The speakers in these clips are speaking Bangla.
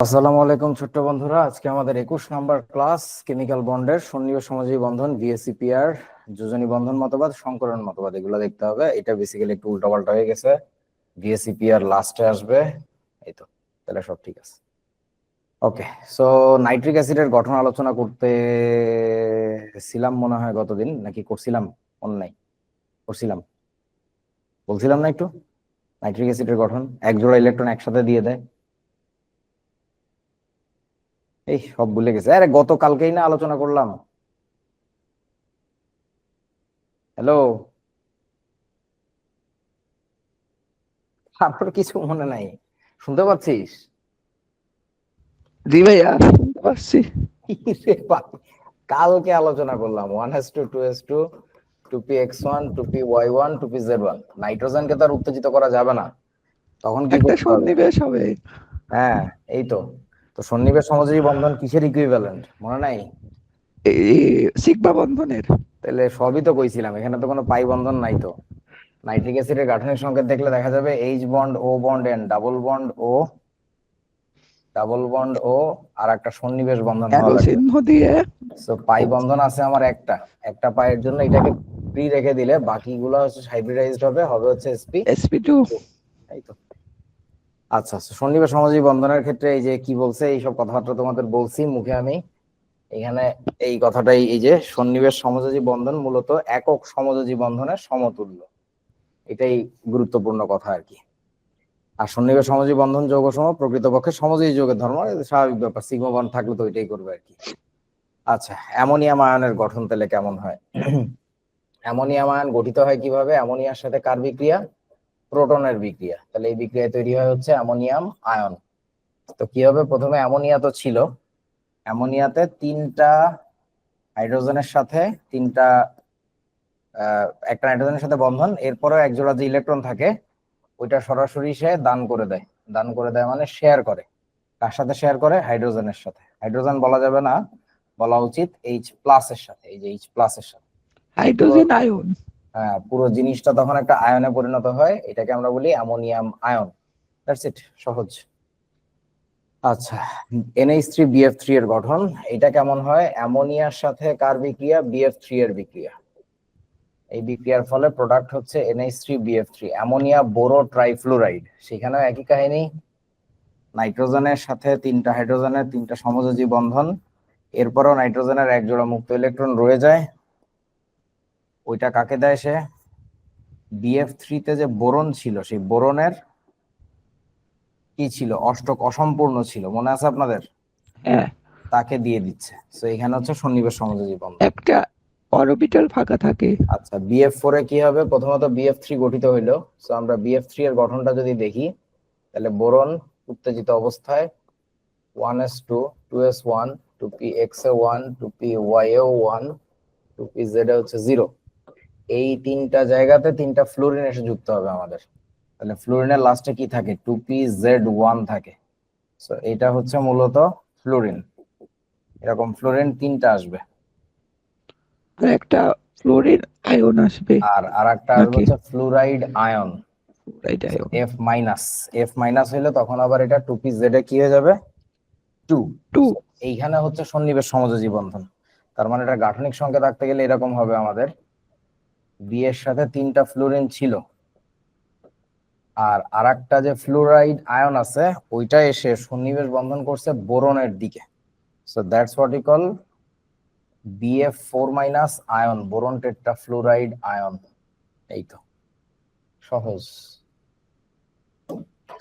আসসালামু আলাইকুম ছোট্ট বন্ধুরা, আজকে আমাদের 21 নম্বর ক্লাস কেমিক্যাল বন্ডের সন্নিবেশ সমযোজী বন্ধন, বিএসসিপিআর, যোজনী বন্ধন মতবাদ, সংকরণ মতবাদ, এগুলো দেখতে হবে। এটা বেসিক্যালি একটু উল্টাপাল্টা হয়ে গেছে, বিএসসিপিআর লাস্টে আসবে। এই তো, তাহলে সব ঠিক আছে। ওকে, সো নাইট্রিক অ্যাসিডের গঠন আলোচনা করতেছিলাম মনে হয় গতদিন, নাকি করছিলাম? মনে নাই, করছিলাম, বলছিলাম না একটু? নাইট্রিক অ্যাসিডের গঠন, এক জোড়া ইলেকট্রন একসাথে দিয়ে দেয়। এই সব ভুলে গেছে, আরে গতকালকেই না আলোচনা করলাম। হ্যালো, তারপর কিছু মনে নাই? শুনতে পাচ্ছিস? জি ভাইয়া, শুনতে পাচ্ছি। ইরে বাপ, কালকে আলোচনা করলাম 1s2 2s2 2px1 2py1 2pz1। নাইট্রোজেনকে তো আর উত্তেজিত করা যাবে না, তখন কি একটা করতে হবে? সন্নিবেশ হবে। হ্যাঁ, এই তো। তো সন্নিবেশ সমযোজী বন্ধন কিসের ইকুইভ্যালেন্ট মনে নাই? এই সিগমা বন্ধনের। তাহলে সবই তো কইছিলাম, এখানে তো কোনো পাই বন্ধন নাই তো। নাইট্রিক অ্যাসিডের গাঠনিক সংকেত দেখলে দেখা যাবে এইচ বন্ড ও বন্ড এন, ডাবল বন্ড ও, আর একটা সন্নিবেশ বন্ধন হওয়া অ্যারো লাগবে। চিহ্ন দিয়ে। সো পাই বন্ধন আছে আমার একটা, একটা পাইয়ের জন্য এটাকে ফ্রি রেখে দিলে বাকিগুলো হচ্ছে হাইব্রিডাইজড হবে, হবে হচ্ছে sp। sp2। এই তো। আচ্ছা আচ্ছা, সন্নিবেশ সমযোজী বন্ধনের ক্ষেত্রে এই যে কি বলছে, এইসব কথাবার্তা তোমাদের বলছি মুখে আমি। এখানে এই কথাটাই, এই যে সন্নিবেশ সমযোজী বন্ধন মূলত একক সমযোজী বন্ধনের সমতুল্য, এটাই গুরুত্বপূর্ণ কথা আর কি। আর সন্নিবেশ সমযোজী বন্ধন যৌগ সমূহ প্রকৃতপক্ষে সমযোজী যৌগের ধর্ম, এটা স্বাভাবিক ব্যাপার, সিগমা বন্ড থাকলে তো এটাই করবে আর কি। আচ্ছা, অ্যামোনিয়াম আয়নের গঠন তাহলে কেমন হয়? অ্যামোনিয়াম আয়ন গঠিত হয় কিভাবে? অ্যামোনিয়ার সাথে কার বিক্রিয়া? প্রোটনের বিক্রিয়া। তাহলে এই বিক্রিয়ায় তৈরি হয় হচ্ছে অ্যামোনিয়াম আয়ন। তো কি হবে? প্রথমে অ্যামোনিয়া তো ছিল, অ্যামোনিয়াতে তিনটা হাইড্রোজেনের সাথে তিনটা একটা নাইট্রোজেনের সাথে বন্ধন, এরপরেও এক জোড়া যে ইলেকট্রন থাকে ওইটা সরাসরি সে দান করে দেয়। দান করে দেয় মানে শেয়ার করে। কার সাথে শেয়ার করে? হাইড্রোজেনের সাথে। হাইড্রোজেন বলা যাবে না, বলা উচিত এইচ প্লাসের সাথে, এই যে এইচ প্লাসের সাথে। Hydrogen ion. হ্যাঁ, পুরো জিনিসটা তখন একটা আয়নে পরিণত হয়, এটাকে আমরা বলি অ্যামোনিয়াম আয়ন। দ্যাটস ইট, সহজ। আচ্ছা, NH3BF3 এর গঠন, এটা কেমন হয়? অ্যামোনিয়ার সাথে কার বিক্রিয়া? BF3 এর বিক্রিয়া। এই বিক্রিয়ার ফলে প্রোডাক্ট হচ্ছে NH3BF3, অ্যামোনিয়া বোরো ট্রাইফ্লুরাইড। সেখানেও একই কাহিনী, নাইট্রোজেনের সাথে তিনটা হাইড্রোজেনের তিনটা সমযোজী বন্ধন, এরপরও নাইট্রোজেনের এক জোড়া মুক্ত ইলেকট্রন রয়ে যায়। ওইটা কাকে দেয় সে? BF3-তে যে বোরন ছিল, সেই বোরনের কি ছিল? অষ্টক অসম্পূর্ণ ছিল, মনে আছে আপনাদের? হ্যাঁ, তাকে দিয়ে দিচ্ছে। তো এখানে হচ্ছে সন্নিবেশ সমযোজী বন্ধন। একটা অরবিটাল ফাঁকা থাকে। আচ্ছা, BF4-এ কি হবে? প্রথমত BF3 গঠিত হইলো। তো আমরা BF3 এর গঠনটা যদি দেখি, তাহলে বোরন উত্তেজিত অবস্থায় 1s2 2s1 2px1 2py1 2pz হচ্ছে 0। এই তিনটা জায়গাতে তিনটা ফ্লোরিন এসে যুক্ত হবে আমাদের। তাহলে ফ্লোরিনের লাস্টে কি থাকে? 2pz1 থাকে। সো এটা হচ্ছে মূলত ফ্লোরিন। এরকম ফ্লোরিন তিনটা আসবে। আর একটা ফ্লোরিন আয়ন আসবে আর আরেকটা আসবে নাকি? হচ্ছে fluoride ion, fluoride ion. F-। F- হইলে তখন আবার এটা 2pz এ কি হয়ে যাবে? 2। 2। এইখানে হচ্ছে সন্নিবেশ সমযোজী বন্ধন। তার মানে এটা গাঠনিক সংকেত রাখতে গেলে এরকম হবে আমাদের, বি এর সাথে তিনটা ফ্লোরিন ছিল, আর আরেকটা যে ফ্লুরাইড আয়ন আছে ওইটা এসে সন্নিবেশ বন্ধন করছে বোরনের দিকে। So that's what E call BF4- ion, boron tetra fluoride ion. এই তো, সহজ।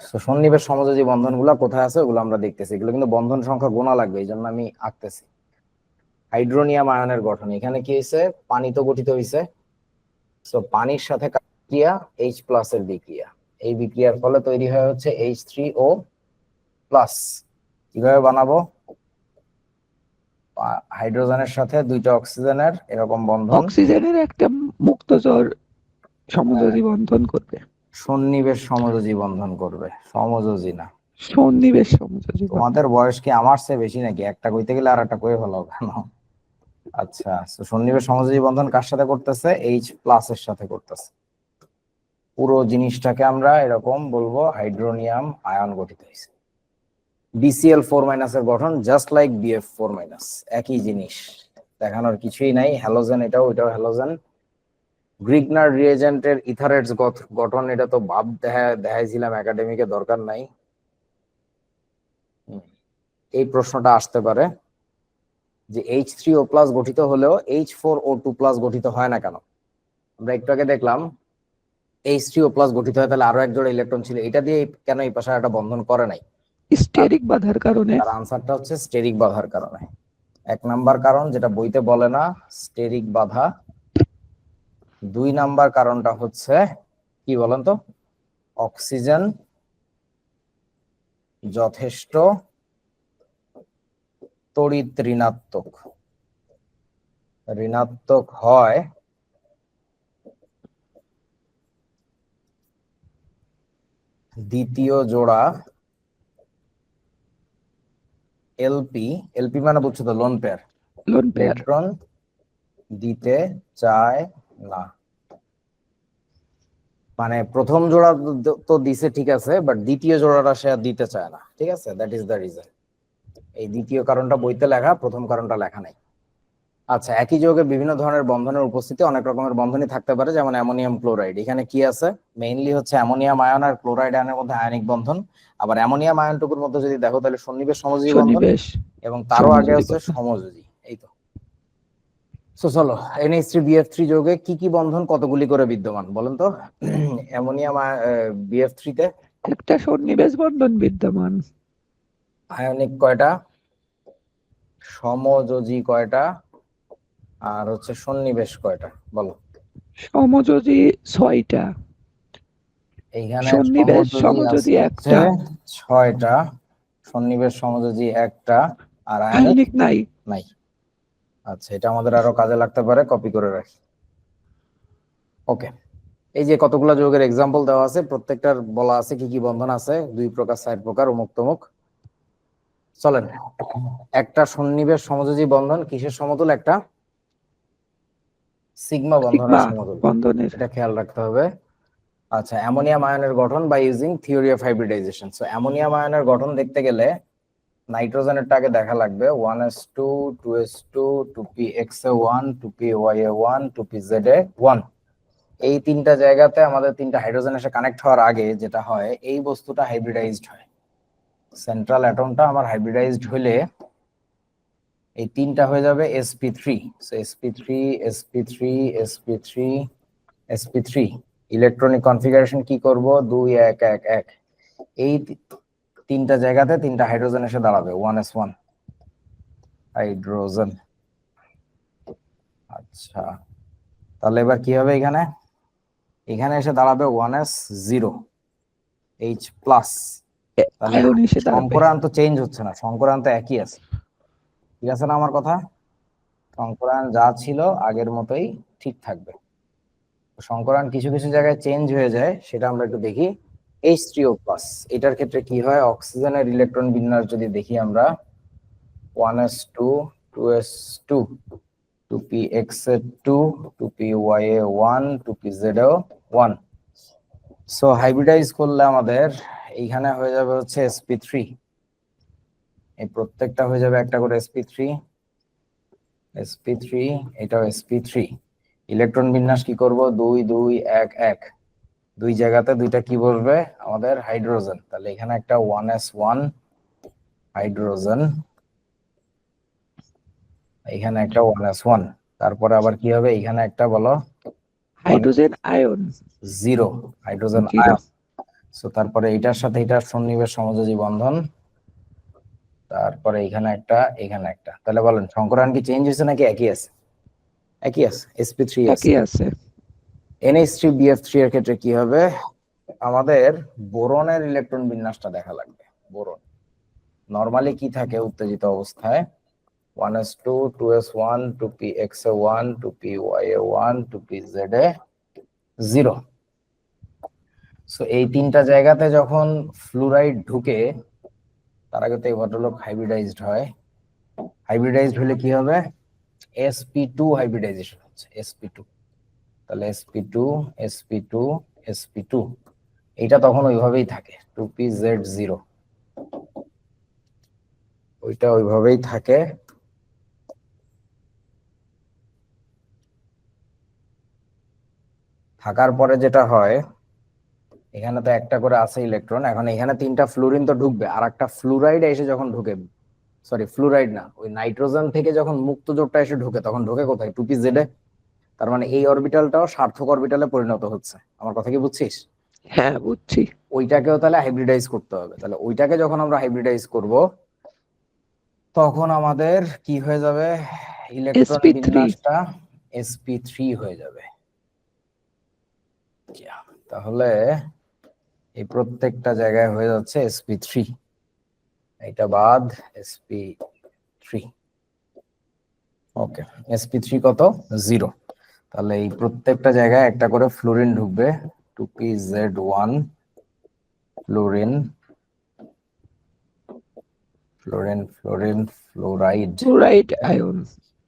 তো সন্নিবেশ সমযোজী বন্ধনগুলো কোথায় আছে ওগুলো আমরা দেখতেছি, এগুলো কিন্তু বন্ধন সংখ্যা গোনা লাগবে, এই জন্য আমি আঁকতেছি। হাইড্রোনিয়াম আয়নের গঠন, এখানে কি হয়েছে? পানি তো গঠিত হয়েছে। সো পানির সাথে বিক্রিয়া H+ এর বিক্রিয়া, এই বিক্রিয়ার ফলে তৈরি হয় হচ্ছে H3O+। কিভাবে বানাবো? হাইড্রোজেনের সাথে দুইটা অক্সিজেনের এরকম বন্ধন, অক্সিজেনের একটা মুক্তচর সমযোজী বন্ধন করবে। সন্নিবেশ সমযোজী বন্ধন করবে, সমযোজী না। সন্নিবেশ সমযোজী বন্ধন। তোমাদের বয়স কি আমার চেয়ে বেশি নাকি? একটা কইতে গেলে আর একটা কয়ে ফেলাও কেন? আচ্ছা, তো সন্নিবেশ সমযোজী বন্ধন কার সাথে করতেছে? H+ এর সাথে করতেছে। পুরো জিনিসটাকে আমরা এরকম বলবো, হাইড্রোনিয়াম আয়ন গঠিত হয়েছে। BCl4 মাইনাসের গঠন জাস্ট লাইক BF4 মাইনাস, একই জিনিস, দেখানোর কিছুই নাই। হ্যালোজেন, এটাও হ্যালোজেন। গ্রিগনার রিএজেন্টের ইথারেটস গঠন, এটা তো ভাব দেখাইছিলাম একাডেমিকে, দরকার নাই। এই প্রশ্নটা আসতে পারে যে H3O+ গঠিত হলেও H4O2+ গঠিত হয় না কেন? আমরা একটু আগে দেখলাম H3O+ গঠিত হয়, তাহলে আরো এক জোড়া ইলেকট্রন ছিল, এটা দিয়ে কেন এই পাশে একটা বন্ধন করে নাই? স্টেরিক বাধার কারণে। তার আনসারটা হচ্ছে স্টেরিক বাধার কারণে। এক নাম্বার কারণ, যেটা বইতে বলে না, স্টেরিক বাধা। 2 নাম্বার কারণটা হচ্ছে কি বলেন তো? অক্সিজেন যথেষ্ট তড়িৎ ঋণাত্মক হয় দ্বিতীয় জোড়া এলপি মানে বুঝছো তো, lone pair, lone pair. Electron দিতে চায় না। মানে প্রথম জোড়া তো দিছে ঠিক আছে, বাট দ্বিতীয় জোড়াটা সে আর দিতে চায় না, ঠিক আছে? That is the reason. এই দ্বিতীয় কারণটা বইতে লেখা, প্রথম কারণটা লেখা নাই। আচ্ছা, একই যৌগে বিভিন্ন ধরনের বন্ধনের উপস্থিতি অনেক রকমের বন্ধনই থাকতে পারে, যেমন অ্যামোনিয়াম ক্লোরাইড। এখানে কি আছে? মেইনলি হচ্ছে অ্যামোনিয়াম আয়ন আর ক্লোরাইড আয়নের মধ্যে আয়নিক বন্ধন। আবার অ্যামোনিয়াম আয়নটুকুর মধ্যে যদি দেখো, তাহলে সন্নিবেশ সমযোজী বন্ধন, সন্নিবেশ এবং তারও আগে সমযোজী হচ্ছে বন্ধন। সমযোজী। এই তো। চলো, NH3BF3 যৌগে কি কি বন্ধন কতগুলি করে বিদ্যমান বলেন তো? অ্যামোনিয়াম BF3 তে একটা সন্নিবেশ বন্ধন বিদ্যমান। আয়নিক কয়টা, সমযোজী কয়টা, আর হচ্ছে সন্নিবেশ কয়টা বলো? সমযোজী 6টা। এইখানে সন্নিবেশ সমযোজী হচ্ছে একটা। 6টা, সন্নিবেশ সমযোজী একটা, আর আয়নিক আয়নিক নাই। নাই। আচ্ছা, এটা আমাদের আরো কাজে লাগতে পারে, কপি করে রাখি। ওকে, এই যে কতগুলো যৌগের এক্সাম্পল দেওয়া আছে, প্রত্যেকটার বলা আছে কি কি বন্ধন আছে, 2 প্রকার, 4 প্রকার, অমুক তমুক। চলেন, একটা সন্নিবেশ সমযোজী বন্ধন কিসের সমতুল? একটা সিগমা বন্ধনের সিগমা সমতুল, বন্ধনের। এটা খেয়াল রাখতে হবে। আচ্ছা, অ্যামোনিয়াম আয়নের গঠন by using theory of hybridization. So ammonium আয়নের গঠন দেখতে গেলে নাইট্রোজেনেরটা আগে দেখা লাগবে, 1s2 2s2 2pxa1 2pya1 2pza1। এই তিনটা জায়গাতে আমাদের তিনটা হাইড্রোজেন এসে কানেক্ট হওয়ার আগে যেটা হয়, এই বস্তুটা হাইব্রিডাইজড হয়। সেন্ট্রাল অ্যাটমটা আমার হাইব্রিডাইজড হলে এই তিনটা হয়ে যাবে sp3। So sp3 sp3 sp3 sp3। Electronic configuration কি করব? 2 1 1 1। এই তিনটা জায়গাতে তিনটা হাইড্রোজেন এসে দাঁড়াবে, 1s1 হাইড্রোজেন। আচ্ছা, তাহলে এবার কি হবে? এখানে এসে দাঁড়াবে 1s0 H প্লাস। তাহলে আয়ন এসে দাঁড়াবে। সংকরায়ন তো চেঞ্জ হচ্ছে না, সংকরায়ন তো একই আছে, ঠিক আছে না আমার কথা? সংকরায়ন যা ছিল আগের মতোই ঠিক থাকবে। সংকরায়ন কিছু কিছু জায়গায় চেঞ্জ হয়ে যায়, সেটা আমরা একটু দেখি। H3O+, এটার ক্ষেত্রে কি হয়? অক্সিজেনের ইলেকট্রন বিন্যাস যদি দেখি আমরা, 1s2 2s2 2pxa2 2pya1 2pza1। So hybridise করলে আমাদের এইখানে হয়ে যাবে হচ্ছে sp3। এই প্রত্যেকটা হয়ে যাবে একটা করে sp3 sp3, এটাও sp3। ইলেকট্রন বিন্যাস কি করব? 2 2 1 1। দুই জায়গাতে দুইটা কি বসবে? আমাদের হাইড্রোজেন। তাহলে এখানে একটা 1s1 হাইড্রোজেন, এখানে একটা 1s1। তারপরে আবার কি হবে? এখানে একটা বলো, hydrogen ion 0 hydrogen 0। Ion. So তারপরে এটার সাথে এটার সন্নিবেশ সমযোজী বন্ধন, তারপরে এখানে একটা, এখানে একটা। তাহলে বলেন সংকরায়ন কি চেঞ্জ হয়েছে নাকি একই আছে? একই আছে, sp3 আছে। একই আছে। NH3BF3 এর ক্ষেত্রে কি হবে? আমাদের বোরনের ইলেকট্রন বিন্যাসটা দেখা লাগবে। বোরন নরমালি কি থাকে উত্তেজিত অবস্থায়? 1s2 2s1 2pxa1 2pya1 2pza0। So এই তিনটা জায়গাতে যখন ফ্লুরাইড ঢুকে, তার আগে তো এই ভদ্রলোক হাইব্রিডাইজড হয়। হাইব্রিডাইজড হলে কি হবে? sp2 হাইব্রিডাইজেশন হচ্ছে, sp2। তাহলে sp2 sp2 sp2, এটা তখন ওইভাবেই থাকে, 2pz0। ওইটা ওইভাবেই থাকে। থাকার পরে যেটা হয়, এখানে তো একটা করে আছে ইলেকট্রন, এখন এখানে 3টা ফ্লুরিন তো ঢুকবে, আর একটা ফ্লুরাইড এসে যখন ঢুকে, সরি ফ্লুরাইড না, ওই নাইট্রোজেন থেকে যখন মুক্ত জোটটা এসে ঢুকে, তখন ঢুকে কোথায়? 2p-Z এ। তার মানে এই অরবিটালটাও সার্থক অরবিটালে পরিণত হচ্ছে। আমার কথা কি বুঝছিস? হ্যাঁ, বুঝছি। ওইটাকেও তাহলে হাইব্রিডাইজ করতে হবে। তাহলে ওইটাকে যখন আমরা হাইব্রিডাইজ করব, তখন আমাদের কি হয়ে যাবে? Electron sp3। বিন্যাসটা sp3 হয়ে যাবে। তাহলে এই প্রত্যেকটা জায়গায় হয়ে যাচ্ছে sp3, এটা বাদ sp3। ওকে, sp3 কত? 0। তাহলে এই প্রত্যেকটা জায়গায় একটা করে ফ্লোরিন ঢুকবে, 2pZ1 fluorine, fluorine fluorine fluoride, fluoride ion.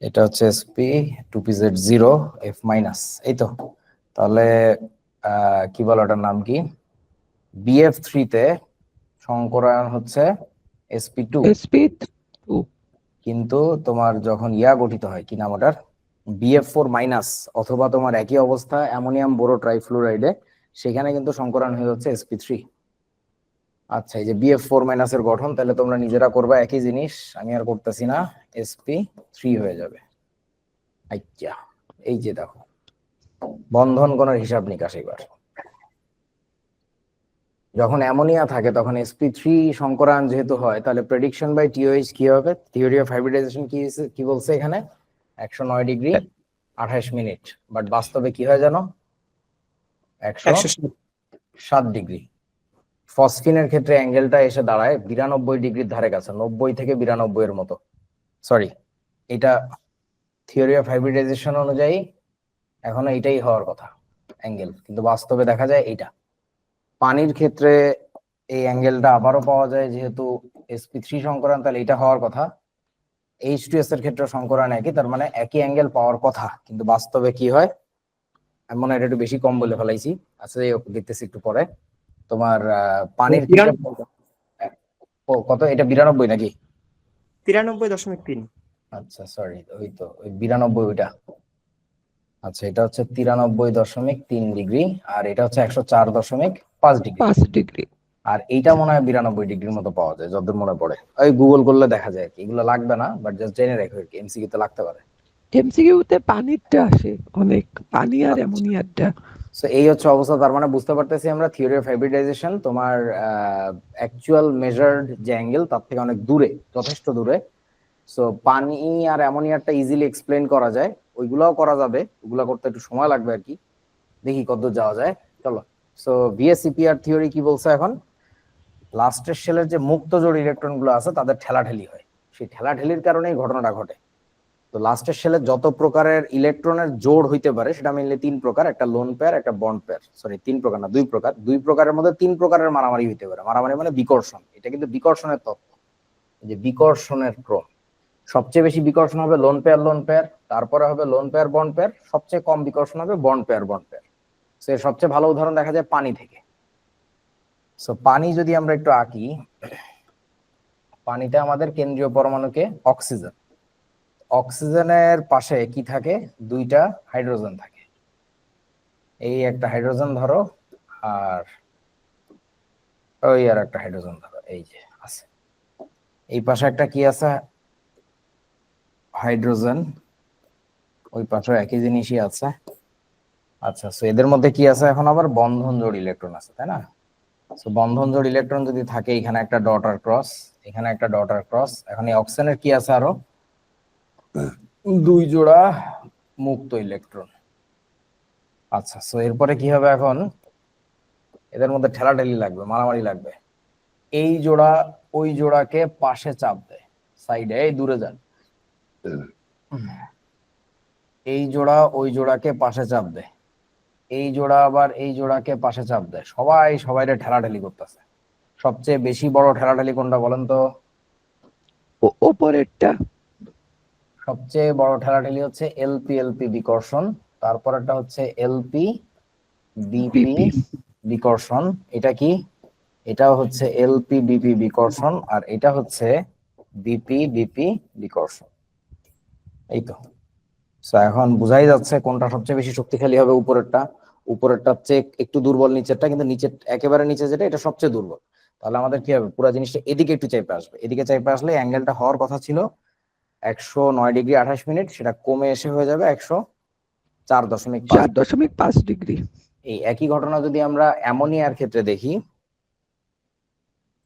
এটা হচ্ছে sp 2pZ0 F মাইনাস, এই তো। তাহলে কি বলো, এটার নাম কি? BF3 তে সংকরায়ন হচ্ছে sp2, sp2। কিন্তু তোমার যখন ইয়া গঠিত হয়, কি নাম ওটার, BF4 মাইনাস, অথবা তোমার একই অবস্থা অ্যামোনিয়াম বোরো ট্রাইফ্লুরাইডে, সেখানে কিন্তু সংকরায়ন হয়ে যাচ্ছে sp3। আচ্ছা, এই যে BF4 মাইনাসের গঠন, তাহলে তোমরা নিজেরা করবা একই জিনিস, আমি আর করতেছি না, sp3 হয়ে যাবে। আচ্ছা, এই যে দেখো বন্ধন কোণের হিসাব নিকাশ। এবার যখন অ্যামোনিয়া থাকে তখন sp3 সংকরায়ন যেহেতু হয়, তাহলে প্রেডিকশন বাই TOH কি হবে? থিওরি অফ হাইব্রিডাইজেশন কি বলছে এখানে? 109 ডিগ্রি 28 মিনিট, বাট বাস্তবে কি হয় জানো? 107 ডিগ্রি। ফসফিনের ক্ষেত্রে অ্যাঙ্গেলটা এসে দাঁড়ায় 92 ডিগ্রির ধারে কাছে, 90 থেকে 92 এর মতো। সরি, এটা থিওরি অফ হাইব্রিডাইজেশন অনুযায়ী এখনো এটাই হওয়ার কথা অ্যাঙ্গেল, কিন্তু বাস্তবে দেখা যায় এইটা। পানির ক্ষেত্রে এই অ্যাঙ্গেলটা আবারও পাওয়া যায়, যেহেতু sp3 সংকরায়ন, তাহলে এটা হওয়ার কথা। H2S এর ক্ষেত্রে সংকরায়ন একই, তার মানে একই অ্যাঙ্গেল পাওয়ার কথা, কিন্তু বাস্তবে কি হয়? আমি মনে হয় এটা একটু বেশি কম বলে ফেলাইছি। আচ্ছা, দেখতেছি একটু পরে। তোমার পানির ক্ষেত্রে কত? এটা 92 নাকি? 93.3। আচ্ছা সরি, ওই তো ওই 92 ওইটা। আচ্ছা, এটা হচ্ছে 93.3 ডিগ্রি, আর এটা হচ্ছে 104.5 ডিগ্রি। 5 ডিগ্রি। আর এইটা মনে হয় 92 ডিগ্রির মতো পাওয়া যায়, যতদূর মনে পড়ে। ওই গুগল করলে দেখা যায়, এগুলো লাগবে না, বাট জাস্ট জেনে রাখো আর কি, এমসিকিউ তে লাগতে পারে। এমসিকিউতে পানিরটা আসে অনেক, পানি আর অ্যামোনিয়ারটা। সো এই হচ্ছে অবস্থা। তার মানে বুঝতে পারতেছি আমরা থিওরি অফ হাইব্রিডাইজেশন তোমার অ্যাকচুয়াল মেজার্ড যে অ্যাঙ্গেল তার থেকে অনেক দূরে, যথেষ্ট দূরে। সো পানি আর অ্যামোনিয়ারটা ইজিলি এক্সপ্লেন করা যায়, ওইগুলাও করা যাবে, ওগুলা করতে একটু সময় লাগবে আর কি। দেখি কতদূর যাওয়া যায়, চলো। সো VSEPR থিওরি কি বলছে এখন? লাস্টের শেলের যে মুক্ত জোড় ইলেকট্রন গুলো আছে তাদের ঠেলাঠেলি হয়, সেই ঠেলাঠেলির কারণেই ঘটনাটা ঘটে। তো লাস্টের শেলে যত প্রকারের ইলেকট্রনের জোড় হইতে পারে সেটা মেইনলি 3 প্রকার, একটা লোন পেয়ার, একটা বন্ড পেয়ার, সরি 3 প্রকার না 2 প্রকার। 2 প্রকারের মধ্যে 3 প্রকারের মারামারি হইতে পারে। মারামারি মানে বিকর্ষণ, এটা কিন্তু বিকর্ষণের তত্ত্ব, যে বিকর্ষণের ক্রম। সবচেয়ে বেশি বিকর্ষণ হবে লোন পেয়ার, তারপরে হবে লোন পেয়ার বন্ড পেয়ার, সবচেয়ে কম বিকর্ষণ হবে বন্ড পেয়ার। সো এর সবচেয়ে ভালো উদাহরণ দেখা যায় পানি থেকে। সো পানি যদি আমরা একটু আঁকি, পানিতে আমাদের কেন্দ্রীয় পরমাণুকে অক্সিজেন, অক্সিজেনের পাশে কি থাকে? 2টা হাইড্রোজেন থাকে। এই একটা হাইড্রোজেন ধরো, আর ওই আর একটা হাইড্রোজেন ধরো, এই যে আছে। এই পাশে একটা কি আছে? হাইড্রোজেন। ওই পাশে একই জিনিসই আছে। আচ্ছা, সো এদের মধ্যে কি আছে? এখন আবার বন্ধন জোড় ইলেকট্রন আছে, তাই না? সো বন্ধন জোড় ইলেকট্রন যদি থাকে, এখানে একটা ডটার ক্রস, এখানে একটা ডটার ক্রস। এখন এই অক্সিজেনের কি আছে? আরো 2 জোড়া মুক্ত ইলেকট্রন। আচ্ছা, সো এরপরে কি হবে? এখন এদের মধ্যে ঠেলাঠেলি লাগবে, মারামারি লাগবে। এই জোড়া ওই জোড়াকে পাশে চাপ দেয়, সাইডে, এই দূরে যান। এই জোড়া ওই জোড়াকে পাশে চাপ দেয়, এই জোড়া আবার এই জোড়াকে পাশে চাপ দেয়। সবাই সবাইরে ঠেলাঠেলি করতেছে। সবচেয়ে বেশি বড় ঠেলাঠেলি কোনটা বলেন তো? ওপরেরটা। সবচেয়ে বড় ঠেলাঠেলি হচ্ছে LP বিকর্ষণ, তারপরটা হচ্ছে LP BP বিকর্ষণ। এটা কি? এটাও হচ্ছে LP BP বিকর্ষণ, আর এটা হচ্ছে বিপি বিপি বিকর্ষণ। এই তো। So, এখন বোঝাই যাচ্ছে কোনটা সবচেয়ে বেশি শক্তিশালী হবে, উপরেরটা চেয়ে একটু দুর্বল, নিচেরটা কিন্তু একেবারে নিচে যেটা এটা সবচেয়ে দুর্বল। তাহলে আমাদের কি হবে, পুরো জিনিসটা এদিকে একটু চাইপে আসবে, এদিকে চাইপে আসলে অ্যাঙ্গেলটা হওয়ার কথা ছিল 109 ডিগ্রি 28 মিনিট, সেটা কমে এসে হয়ে যাবে 104.5। 4.5 ডিগ্রি। এই একই ঘটনা যদি আমরা অ্যামোনিয়ার ক্ষেত্রে দেখি,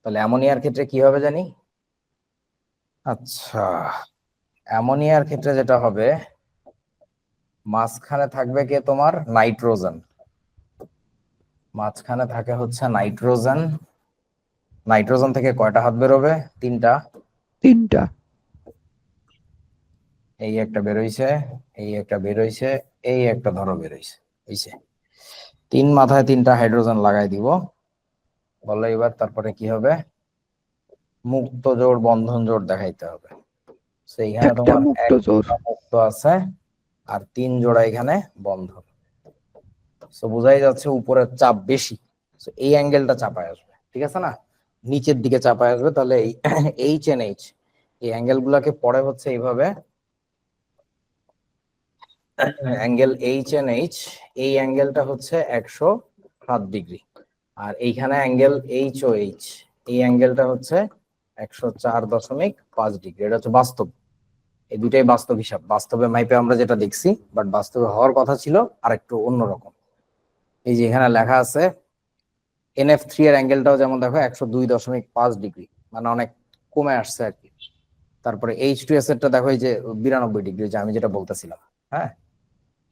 তাহলে অ্যামোনিয়ার ক্ষেত্রে কি হবে জানি? আচ্ছা, অ্যামোনিয়ার ক্ষেত্রে যেটা হবে, মাঝখানে থাকবে কে, তোমার নাইট্রোজেন। মাঝখানে থাকে হচ্ছে নাইট্রোজেন। নাইট্রোজেন থেকে কয়টা হাত বেরোবে? 3টা। 3টা। এই একটা বেরোইছে, এই একটা বেরোইছে, এই একটা ধরো বেরোইছে, হইছে। 3 মাথায় 3টা হাইড্রোজেন লাগাই দিব। বলো এবার তারপরে কি হবে? মুক্ত জোড় বন্ধন জোড় দেখাইতে হবে। সেইখানে একটা তোমার মুক্ত এক জোর। জোড়া মুক্ত আছে আর 3 জোড়া এখানে বন্ধন। সো বোঝাই যাচ্ছে উপরের চাপ বেশি, সো এই অ্যাঙ্গেলটা চাপায় আসবে, ঠিক আছে না? নিচের দিকে চাপায় আসবে, তাহলে এই এইচ এন এইচ, এই অ্যাঙ্গেল গুলাকে পড়ে হচ্ছে এইভাবে, অ্যাঙ্গেল এইচ এন এইচ, এই অ্যাঙ্গেলটা হচ্ছে 107 ডিগ্রি। আর এইখানে অ্যাঙ্গেল এইচ ও এইচ, এই অ্যাঙ্গেলটা হচ্ছে 104.5 ডিগ্রি। এটা হচ্ছে বাস্তব, এই দুইটাই বাস্তব হিসাব, বাস্তবে মাইপে আমরা যেটা দেখছি, বাট বাস্তবে হওয়ার কথা ছিল আর একটু অন্যরকম। এই যে এখানে লেখা আছে NF3 এর অ্যাঙ্গেলটাও যেমন দেখো 102.5 ডিগ্রি, মানে অনেক কমে আসছে আর কি। তারপরে H2S এরটা দেখো এই যে 92 ডিগ্রি, যে আমি যেটা বলতেছিলাম। হ্যাঁ,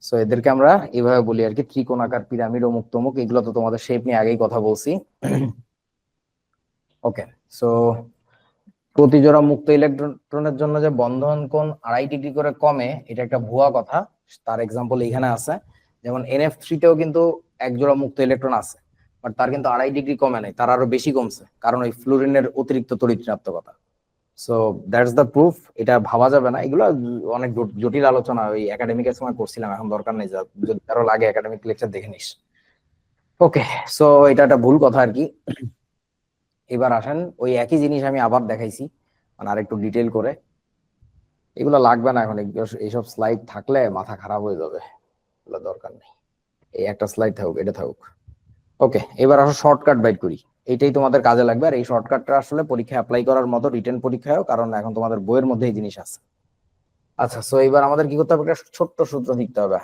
সো এদেরকে আমরা এইভাবে বলি আর কি, ত্রিকোণাকার পিরামিড, অমুক তমুক, এগুলো তো তোমাদের শেপ নিয়ে আগেই কথা বলছি। ওকে, সো প্রতি জোড়া মুক্ত ইলেকট্রনের জন্য যে বন্ধন কোণ 2.5 ডিগ্রি করে কমে, এটা একটা ভুয়া কথা। তার এক্সাম্পল এখানে আছে, যেমন NF3 তেও কিন্তু এক জোড়া মুক্ত ইলেকট্রন আছে, বাট তার কিন্তু 2.5 ডিগ্রি কমে নাই, তার আরো বেশি কমছে, কারণ ওই ফ্লুরিনের অতিরিক্ত তড়িৎ ঋণাত্মকতা। So that's the proof. এটা ভাবা যাবে না, এগুলো অনেক জটিল আলোচনা, ওই একাডেমিকের সময় করছিলাম, এখন দরকার নেই, যদি আরো লাগে একাডেমিক লেকচার দেখে নিস। ওকে, সো এটা একটা ভুল কথা আর কি। এবার আসেন, ওই একই জিনিস আমি আবার দেখাইছি, মানে আর একটু ডিটেল করে। এগুলো লাগবে না এখন, এইসব স্লাইড থাকলে মাথা খারাপ হয়ে যাবে, এগুলো দরকার নেই। এই একটা স্লাইড থাকুক, এটা থাকুক। ওকে, এবার আসো শর্টকাট বাইট করি, এইটাই তোমাদের কাজে লাগবে। আর এই শর্টকাটটা আসলে পরীক্ষায় অ্যাপ্লাই করার মতো, রিটেন পরীক্ষায়ও, কারণ এখন তোমাদের বইয়ের মধ্যে এই জিনিস আছে। আচ্ছা, সো এবার আমাদের কি করতে হবে, একটা ছোট্ট সূত্র লিখতে হবে,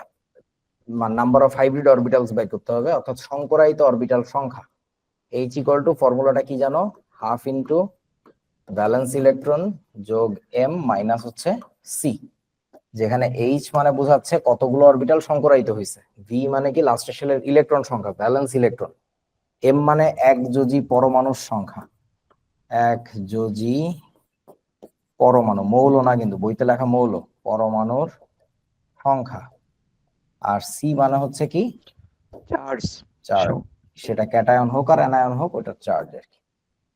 number of hybrid orbitals by করতে হবে, অর্থাৎ সংকরায়িত অরবিটাল সংখ্যা। H ইকুয়াল টু, ফর্মুলাটা কি জানো, হাফ ইন্টু ভ্যালেন্স ইলেকট্রন যোগ m মাইনাস হচ্ছে c, যেখানে H মানে বোঝাচ্ছে কতগুলো অরবিটাল সংকরায়িত হয়েছে, V মানে কি লাস্ট শেলের ইলেকট্রন সংখ্যা, ভ্যালেন্স ইলেকট্রন, m মানে এক যোজি পরমাণুর সংখ্যা, এক যোজি পরমাণু, মৌল না কিন্তু, বইতে লেখা মৌল, পরমাণুর সংখ্যা, আর c মানে হচ্ছে কি চার্জ। চার্জ, সেটা ক্যাটায়ন হোক আর অ্যানায়ন হোক, ওটা চার্জ আর কি।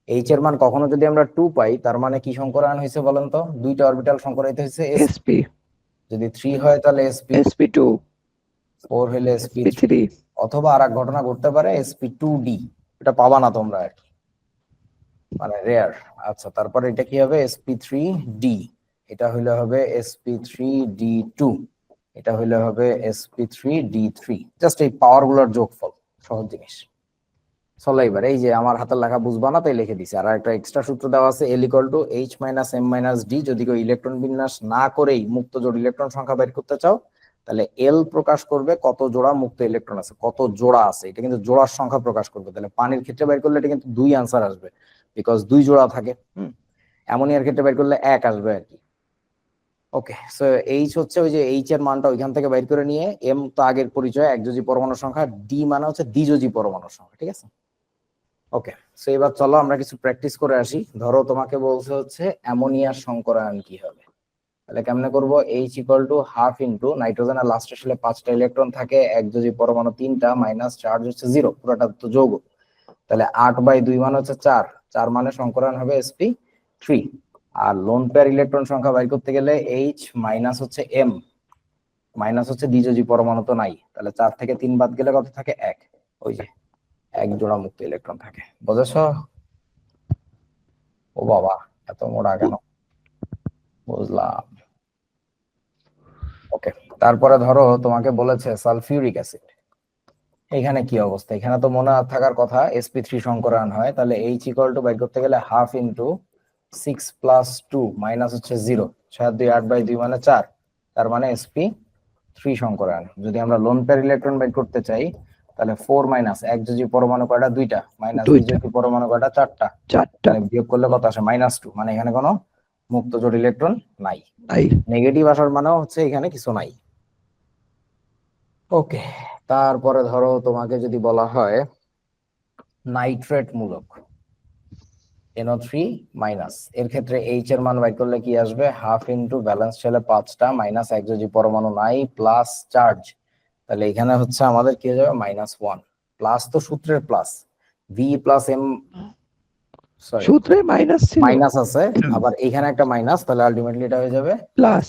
H এর মান কখনো যদি আমরা 2 পাই, তার মানে কি সংকরায়ন হয়েছে বলেন তো, দুইটা অরবিটাল সংকরায়িত হয়েছে, sp। যদি 3 হয় তাহলে sp2, sp2। 4 হলে sp3, sp3। অথবা আর এক ঘটনা ঘটতে পারে sp2d, এটা পাবা না তোমরা আর কি, মানে রেয়ার। আচ্ছা, তারপরে এটা কি হবে, sp3d, এটা হইলে হবে sp3d2, এটা হইলে হবে sp3d3, জাস্ট এই পাওয়ার গুলোর যোগফল, সহজ জিনিস। চলো এবার এই যে আমার হাতের লেখা বুঝবা না তাই লিখে দিছি, আর একটা এক্সট্রা সূত্র দেওয়া আছে, L equal to H minus M minus D, যদি কেউ ইলেকট্রন বিন্যাস না করেই মুক্ত জোড় ইলেকট্রন সংখ্যা বের করতে চাও, তাহলে L প্রকাশ করবে কত জোড়া মুক্ত ইলেকট্রন আছে, কত জোড়া আছে, এটা কিন্তু জোড়ার সংখ্যা প্রকাশ করবে। তাহলে পানির ক্ষেত্রে বের করলে এটা কিন্তু 2 আনসার আসবে, বিকজ 2 জোড়া থাকে। অ্যামোনিয়ার ক্ষেত্রে বের করলে 1 আসবে আর কি। ওকে, সো H হচ্ছে ওই যে H এর মানটা ওইখান থেকে বের করে নিয়ে, M তো আগের পরিচয় একযোজি পরমাণুর সংখ্যা, D মানে হচ্ছে দ্বিযোজি পরমাণুর সংখ্যা, ঠিক আছে? ওকে, সো এবার চলো আমরা কিছু প্র্যাকটিস করে আসি। ধরো তোমাকে বলছে হচ্ছে অ্যামোনিয়ার সংকরায়ন কি হবে, তাহলে কেমনে করব, H equal to half into নাইট্রোজেনের লাস্ট শেলে 5টা ইলেকট্রন থাকে, একযোজি পরমাণু 3টা, মাইনাস চার্জ হচ্ছে 0, পুরোটা তো যৌগ, তাহলে 8/2 মানে হচ্ছে 4, 4 মানে সংকরায়ন হবে sp3। আর লোন পেয়ার ইলেকট্রন সংখ্যা বাইর করতে গেলে H মাইনাস হচ্ছে M, মাইনাস হচ্ছে দ্বিযোজি পরমাণু তো নাই, তাহলে 4 থেকে 3 বাদ গেলে কত থাকে, 1, ওই যে এক জোড়া মুক্ত ইলেকট্রন থাকে, বুঝেছো? ও বাবা, এত মোড়া কেন? বুঝলাম। ওকে, তারপরে ধরো তোমাকে বলেছে সালফিউরিক অ্যাসিড, এখানে কি অবস্থা? এখানে তো মনে থাকার কথা sp3 সংকরায়ন হয়, তাহলে H ইকুয়াল টু বাই করতে গেলে 1/2 ইন্টু 6 প্লাস 2 মাইনাস হচ্ছে 0, 6 2 8/2 মানে 4, তার মানে sp3 সংকরায়ন। যদি আমরা লোন পেয়ার ইলেকট্রন বাইর করতে চাই তাহলে 4 মাইনাস একযোজী পরমাণু কয়টা? দুইটা, মাইনাস দুইটা, দ্বিযোজী পরমাণু কয়টা? চারটা, চারটা। তাহলে বিয়োগ করলে কত আসে? -2, মানে এখানে কোনো মুক্ত জোড় ইলেকট্রন নাই। নাই। নেগেটিভ আসার মানেও হচ্ছে এখানে কিছু নাই। ওকে, তারপরে ধরো তোমাকে যদি বলা হয় নাইট্রেট মূলক NO3 মাইনাস, এর ক্ষেত্রে H এর মান বাই করলে কি আসবে? 1/2 ইন্টু ব্যালেন্স শেলে 5টা মাইনাস একযোজী পরমাণু নাই প্লাস চার্জ, তাহলে এখানে হচ্ছে আমাদের কি হয়ে যাবে? -1। প্লাস তো সূত্রের plus, V plus M, sorry সূত্রে মাইনাস ছিল, মাইনাস আছে, আবার এখানে একটা মাইনাস, তাহলে আলটিমেটলি এটা হয়ে যাবে প্লাস।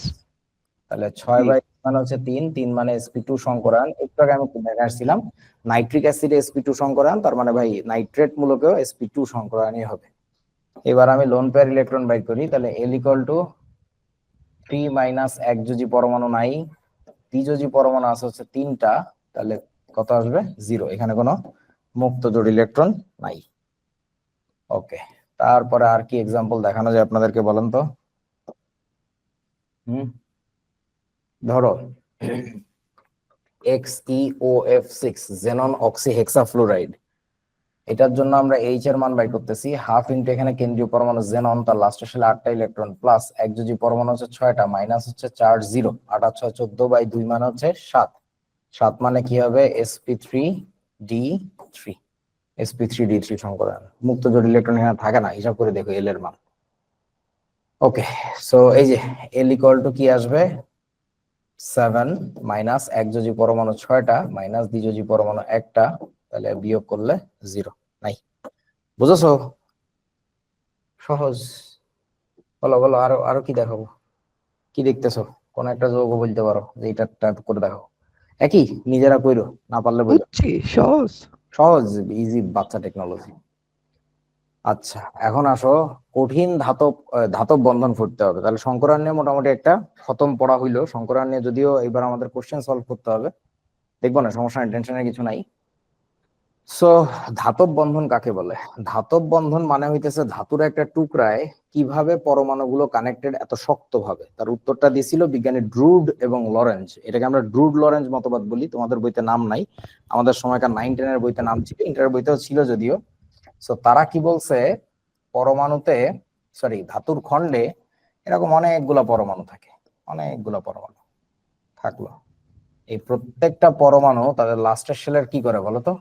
তাহলে 6/, মানে হচ্ছে 3, 3 মানে sp2 সংকরায়ন। একটু আগে আমি দেখে আসছিলাম নাইট্রিক অ্যাসিডে sp2 সংকরায়ন, তার মানে ভাই নাইট্রেট মূলকেও sp2 সংকরায়নই হবে। এবার আমি লোন পেয়ার ইলেকট্রন বাইর করি, তাহলে L ইকুয়াল টু 3 মাইনাস একযোজী পরমাণু নাই, দ্বিযোজী পরমাণু আছে হচ্ছে 3টা, তাহলে কত আসবে? 0, এখানে কোনো মুক্ত জোড় ইলেকট্রন নাই। ওকে, তারপরে আর কি এক্সাম্পল দেখানো যায় আপনাদেরকে বলেন তো? ধরো XeOF6 জেনন অক্সিহেক্সাফ্লুরাইড, এটার জন্য আমরা H এর মান বাই করতেছি 1/2 ইন্টু এখানে কেন্দ্রীয় পরমাণু জেনন, তার লাস্টের সাথে 8টা ইলেকট্রন প্লাস একযোজী পরমাণু হচ্ছে 6টা মাইনাস হচ্ছে চার্জ 0, 8 আর 6 14/2 মানে হচ্ছে 7, 7 মানে কি হবে? sp3d3, sp3d3 সংকরায়ন। মুক্ত জোড় ইলেকট্রন এখানে থাকে না, হিসাব করে দেখো L এর মান। ওকে, সো এই যে L ইকুয়াল টু কি আসবে? 7 মাইনাস একযোজী পরমাণু 6টা মাইনাস দ্বিযোজী পরমাণু 1টা, তাহলে বিয়োগ করলে 0 নাই। বুঝেছো? সহজ। বলো বলো, আরো আরো কি দেখাবো? কি দেখতেছো? কোন একটা যৌগ বলতে পারো যে এটা করে দেখাও। একই, নিজেরা কইরো, না পারলে বলো। বুঝছি, সহজ। সহজ, ইজি, বাচ্চা টেকনোলজি। আচ্ছা, এখন আসো কঠিন ধাতব ধাতব বন্ধন ফুটতে হবে, তাহলে সংকরায়ন নিয়ে মোটামুটি একটা খতম পড়া হইলো। সংকরায়ন নিয়ে যদিও এবার আমাদের কোশ্চেন সলভ করতে হবে, দেখবো না, সমস্যা নাই, টেনশনের কিছু নাই। সো ধাতব বন্ধন কাকে বলে? ধাতব বন্ধন মানে হইতেছে ধাতুর একটা টুকরায় কিভাবে পরমাণুগুলো কানেক্টেড এত শক্ত ভাবে। তার উত্তরটা দিছিল বিজ্ঞানী ড্রুড এবং লরেঞ্জ। এটাকে আমরা ড্রুড লরেঞ্জ মতবাদ বলি। তোমাদের বইতে নাম নাই, আমাদের সময়কার 9-10 এর বইতে নাম ছিল, ইন্টার বইতেও ছিল যদিও। সো তারা কি বলছে, পরমাণুতে, সরি ধাতুর খণ্ডে এরকম অনেকগুলা পরমাণু থাকে, অনেকগুলা পরমাণু থাকলো। এই প্রত্যেকটা পরমাণু তাদের লাস্টের শেলের কি করে বলতো?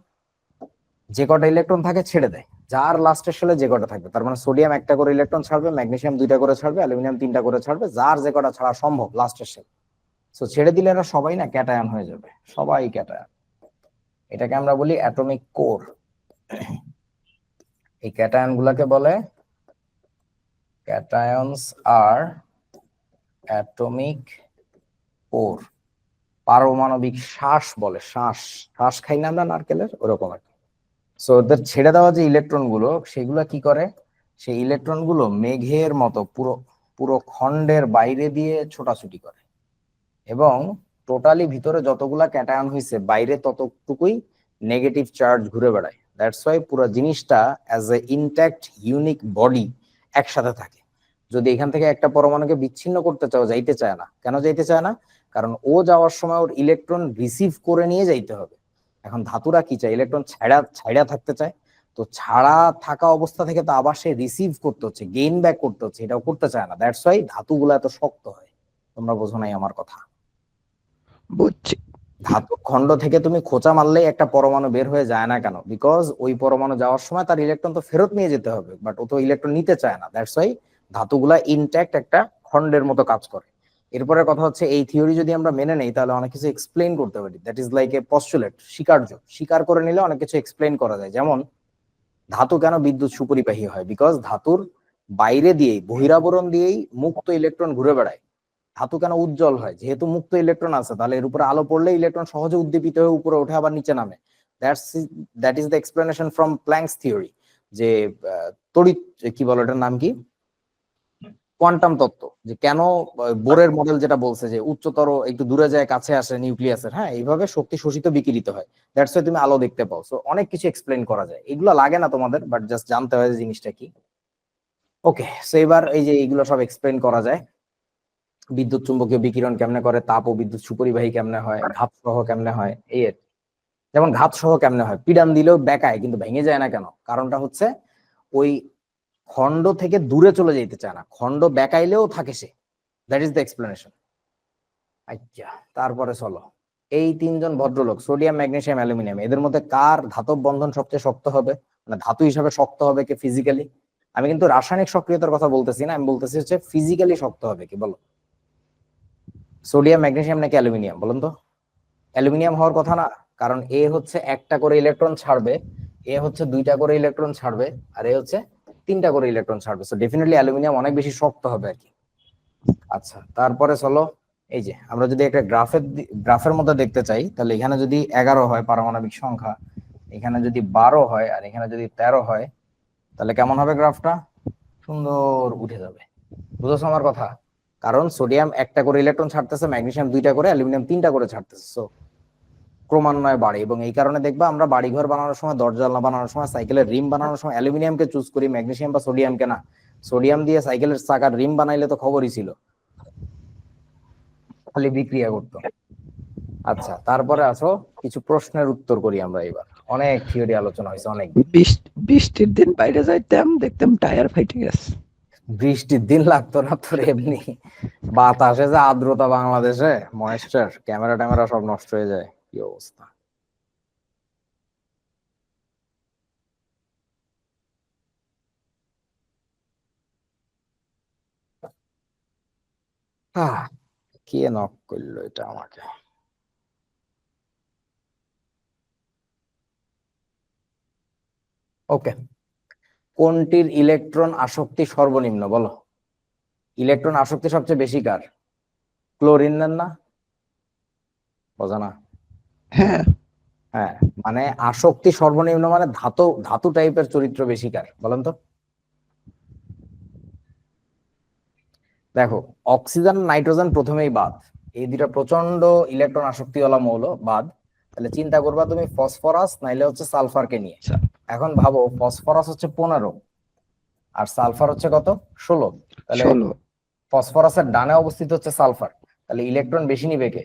যে কটা ইলেকট্রন থাকে ছেড়ে দেয়, যার লাস্টের শেলে যে কটা থাকবে। তার মানে সোডিয়াম একটা করে ইলেকট্রন ছাড়বে, ম্যাগনেসিয়াম 2টা করে ছাড়বে, অ্যালুমিনিয়াম 3টা করে ছাড়বে, যার যে কটা ছাড়া সম্ভব লাস্টের শেল। সো ছেড়ে দিলে এরা সবাই না ক্যাটায়ন হয়ে যাবে, সবাই ক্যাটায়ন। এটাকে আমরা বলি অ্যাটমিক কোর। এই ক্যাটায়ন গুলাকে বলে ক্যাটায়নস আর অ্যাটমিক কোর। পারমাণবিক শ্বাস বলে, শ্বাস, শ্বাস খাই না আমরা নারকেলের, ওরকম আর কি। সো ওদের ছেড়ে দেওয়া যে ইলেকট্রন গুলো, সেগুলো কি করে? সেই ইলেকট্রন গুলো মেঘের মতো পুরো পুরো খণ্ডের বাইরে দিয়ে ছোটাছুটি করে, এবং টোটালি ভিতরে যতগুলা ক্যাটায়ন হয়েছে বাইরে ততটুকুই নেগেটিভ চার্জ ঘুরে বেড়ায়। দ্যাটস ওয়াই পুরো জিনিসটা as a intact unique body একসাথে থাকে। যদি এখান থেকে একটা পরমাণুকে বিচ্ছিন্ন করতে চাও, যাইতে চায় না। কেন যাইতে চায় না? কারণ ও যাওয়ার সময় ওর ইলেকট্রন রিসিভ করে নিয়ে যাইতে হবে। এখন ধাতুরা কি চায়? ইলেকট্রন ছাড়া ছাড়া থাকতে চায়। তো ছাড়া থাকা অবস্থা থেকে তো আবার সে রিসিভ করতে হচ্ছে, গেইন ব্যাক করতে হচ্ছে, এটাও করতে চায় না। দ্যাটস ওয়াই ধাতুগুলো এত শক্ত হয়। তোমরা বোঝো নাই আমার কথা। বুঝছি। ধাতু খণ্ড থেকে তুমি খোঁচা মারলেই একটা পরমাণু বের হয়ে যায় না, কেন? বিকজ ওই পরমাণু যাওয়ার সময় তার ইলেকট্রন তো ফেরত নিয়ে যেতে হবে, বাট ও তো ইলেকট্রন নিতে চায় না। দ্যাটস ওয়াই ধাতুগুলা ইনট্যাক্ট একটা খণ্ডের মতো কাজ করে। এরপরে কথা হচ্ছে, এই থিওরি যদি আমরা মেনে নেই তাহলে অনেক কিছু এক্সপ্লেইন করতে পারি। That is like a postulate, স্বীকার্য। স্বীকার করে নিলে অনেক কিছু এক্সপ্লেইন করা যায়। যেমন ধাতু কেন বিদ্যুৎ সুপরিবাহী হয়? বিকজ ধাতুর বাইরে দিয়েই, বহিরাবরণ দিয়েই মুক্ত ইলেকট্রন ঘুরে বেড়ায়। ধাতু কেন উজ্জ্বল হয়? যেহেতু মুক্ত ইলেকট্রন আছে, তাহলে এর উপরে আলো পড়লে ইলেকট্রন সহজে উদ্দীপিত হয়ে উপরে ওঠে, আবার নিচে নামে। That is the explanation from planks theory. যে তড়িৎ, কি বলে এটার নাম কি, কোয়ান্টাম তত্ত্ব, যে কেন বোরের মডেল যেটা বলছে যে উচ্চতর একটু দূরে যায় কাছে আসে নিউক্লিয়াসের, হ্যাঁ এইভাবে শক্তি শোষিত বিকিরিত হয়, দ্যাটস ওয়াই তুমি আলো দেখতে পাও। সো অনেক কিছু এক্সপ্লেন করা যায়, এগুলো লাগে না তোমাদের, বাট জাস্ট জানতে হয় যে জিনিসটা কি। ওকে, সো এবার এই যে এইগুলো সব এক্সপ্লেন করা যায়, বিদ্যুৎ চুম্বকীয় বিকিরণ কেমনে করে, তাপ ও বিদ্যুৎ সুপরিবাহী কেমনে হয়, ঘাত সহ কেমনে হয়, এই আর কি। যেমন ঘাত সহ কেমনে হয়, পিডান দিলেও বেকায় কিন্তু ভেঙে যায় না কেন? কারণটা হচ্ছে ওই খণ্ড থেকে দূরে চলে যেতে চায় না, খণ্ড বেকাইলেও থাকে সে, দ্যাট ইজ দ্য এক্সপ্লেনেশন। আচ্ছা, তারপরে চলো, এই তিনজন ভদ্রলোক সোডিয়াম, ম্যাগনেসিয়াম, অ্যালুমিনিয়াম, এদের মধ্যে কার ধাতব বন্ধন সবচেয়ে শক্ত হবে, মানে ধাতু হিসাবে শক্ত হবে কে ফিজিক্যালি? আমি কিন্তু রাসায়নিক সক্রিয়তার কথা বলতেছি না, আমি বলতেছি হচ্ছে ফিজিক্যালি শক্ত হবে কি, বলো? সোডিয়াম, ম্যাগনেসিয়াম নাকি অ্যালুমিনিয়াম, বলুন তো? অ্যালুমিনিয়াম হওয়ার কথা না, কারণ এ হচ্ছে একটা করে ইলেকট্রন ছাড়বে, এ হচ্ছে দুইটা করে ইলেকট্রন ছাড়বে, আর এ হচ্ছে তিনটা করে ইলেকট্রন ছাড়বে, সো ডেফিনেটলি অ্যালুমিনিয়াম অনেক বেশি শক্ত হবে আর কি। আচ্ছা, তারপরে চলো, এই যে আমরা যদি একটা গ্রাফের মধ্যে দেখতে চাই, তাহলে এখানে যদি 11 হয় পারমাণবিক সংখ্যা, এখানে যদি 12 হয়, আর এখানে যদি 13 হয়, তাহলে কেমন হবে গ্রাফটা? সুন্দর উঠে যাবে। বুঝছো আমার কথা? কারণ সোডিয়াম একটা করে ইলেকট্রন ছাড়তেছে, ম্যাগনেসিয়াম দুইটা করে, অ্যালুমিনিয়াম তিনটা করে ছাড়তেছে, সো ক্রমান্বয়ে বাড়ে। এবং এই কারণে দেখবা আমরা বাড়িঘর বানানোর সময়, দরজা জানলা বানানোর সময়, সাইকেলের রিম বানানোর সময় অ্যালুমিনিয়ামকে চুজ করি, ম্যাগনেসিয়াম বা সোডিয়ামকে না। সোডিয়াম দিয়ে সাইকেলের চাকার রিম বানাইলে তো খবরই ছিল, খালি বিক্রিয়া করতো। আচ্ছা, তারপরে আসো কিছু প্রশ্নের উত্তর করি আমরা এবার। অনেক থিওরি আলোচনা হয়েছে, অনেক। বৃষ্টির দিন বাইরে যাইতাম, দেখতাম টায়ার ফাইটে গেছে। বৃষ্টির দিন লাগতো না তোর, এমনি বাতাসে যে আর্দ্রতা বাংলাদেশে, ময়েশ্চার, ক্যামেরা ট্যামেরা সব নষ্ট হয়ে যায়, কি অবস্থা। কে নক করলো এটা আমাকে? ওকে, কোনটির ইলেকট্রন আসক্তি সর্বনিম্ন, বলো? ইলেকট্রন আসক্তি সবচেয়ে বেশি কার? ক্লোরিনের না? বোঝা না? হ্যাঁ, হ্যাঁ, মানে আসক্তি সর্বনিম্ন মানে ধাতু ধাতু টাইপের চরিত্র বেশি কার, বলেন তো? দেখো, অক্সিজেন নাইট্রোজেন প্রথমেই বাদ, এই দুটা প্রচন্ড ইলেকট্রন আসক্তিওয়ালা মৌল বাদ। তাহলে চিন্তা করবা তুমি ফসফরাস নাইলে হচ্ছে সালফারকে নিয়ে। আচ্ছা, এখন ভাবো, ফসফরাস হচ্ছে 15 আর সালফার হচ্ছে কত, 16। তাহলে 16। ফসফরাসের ডানে অবস্থিত হচ্ছে সালফার, তাহলে ইলেকট্রন বেশি নিবে কে?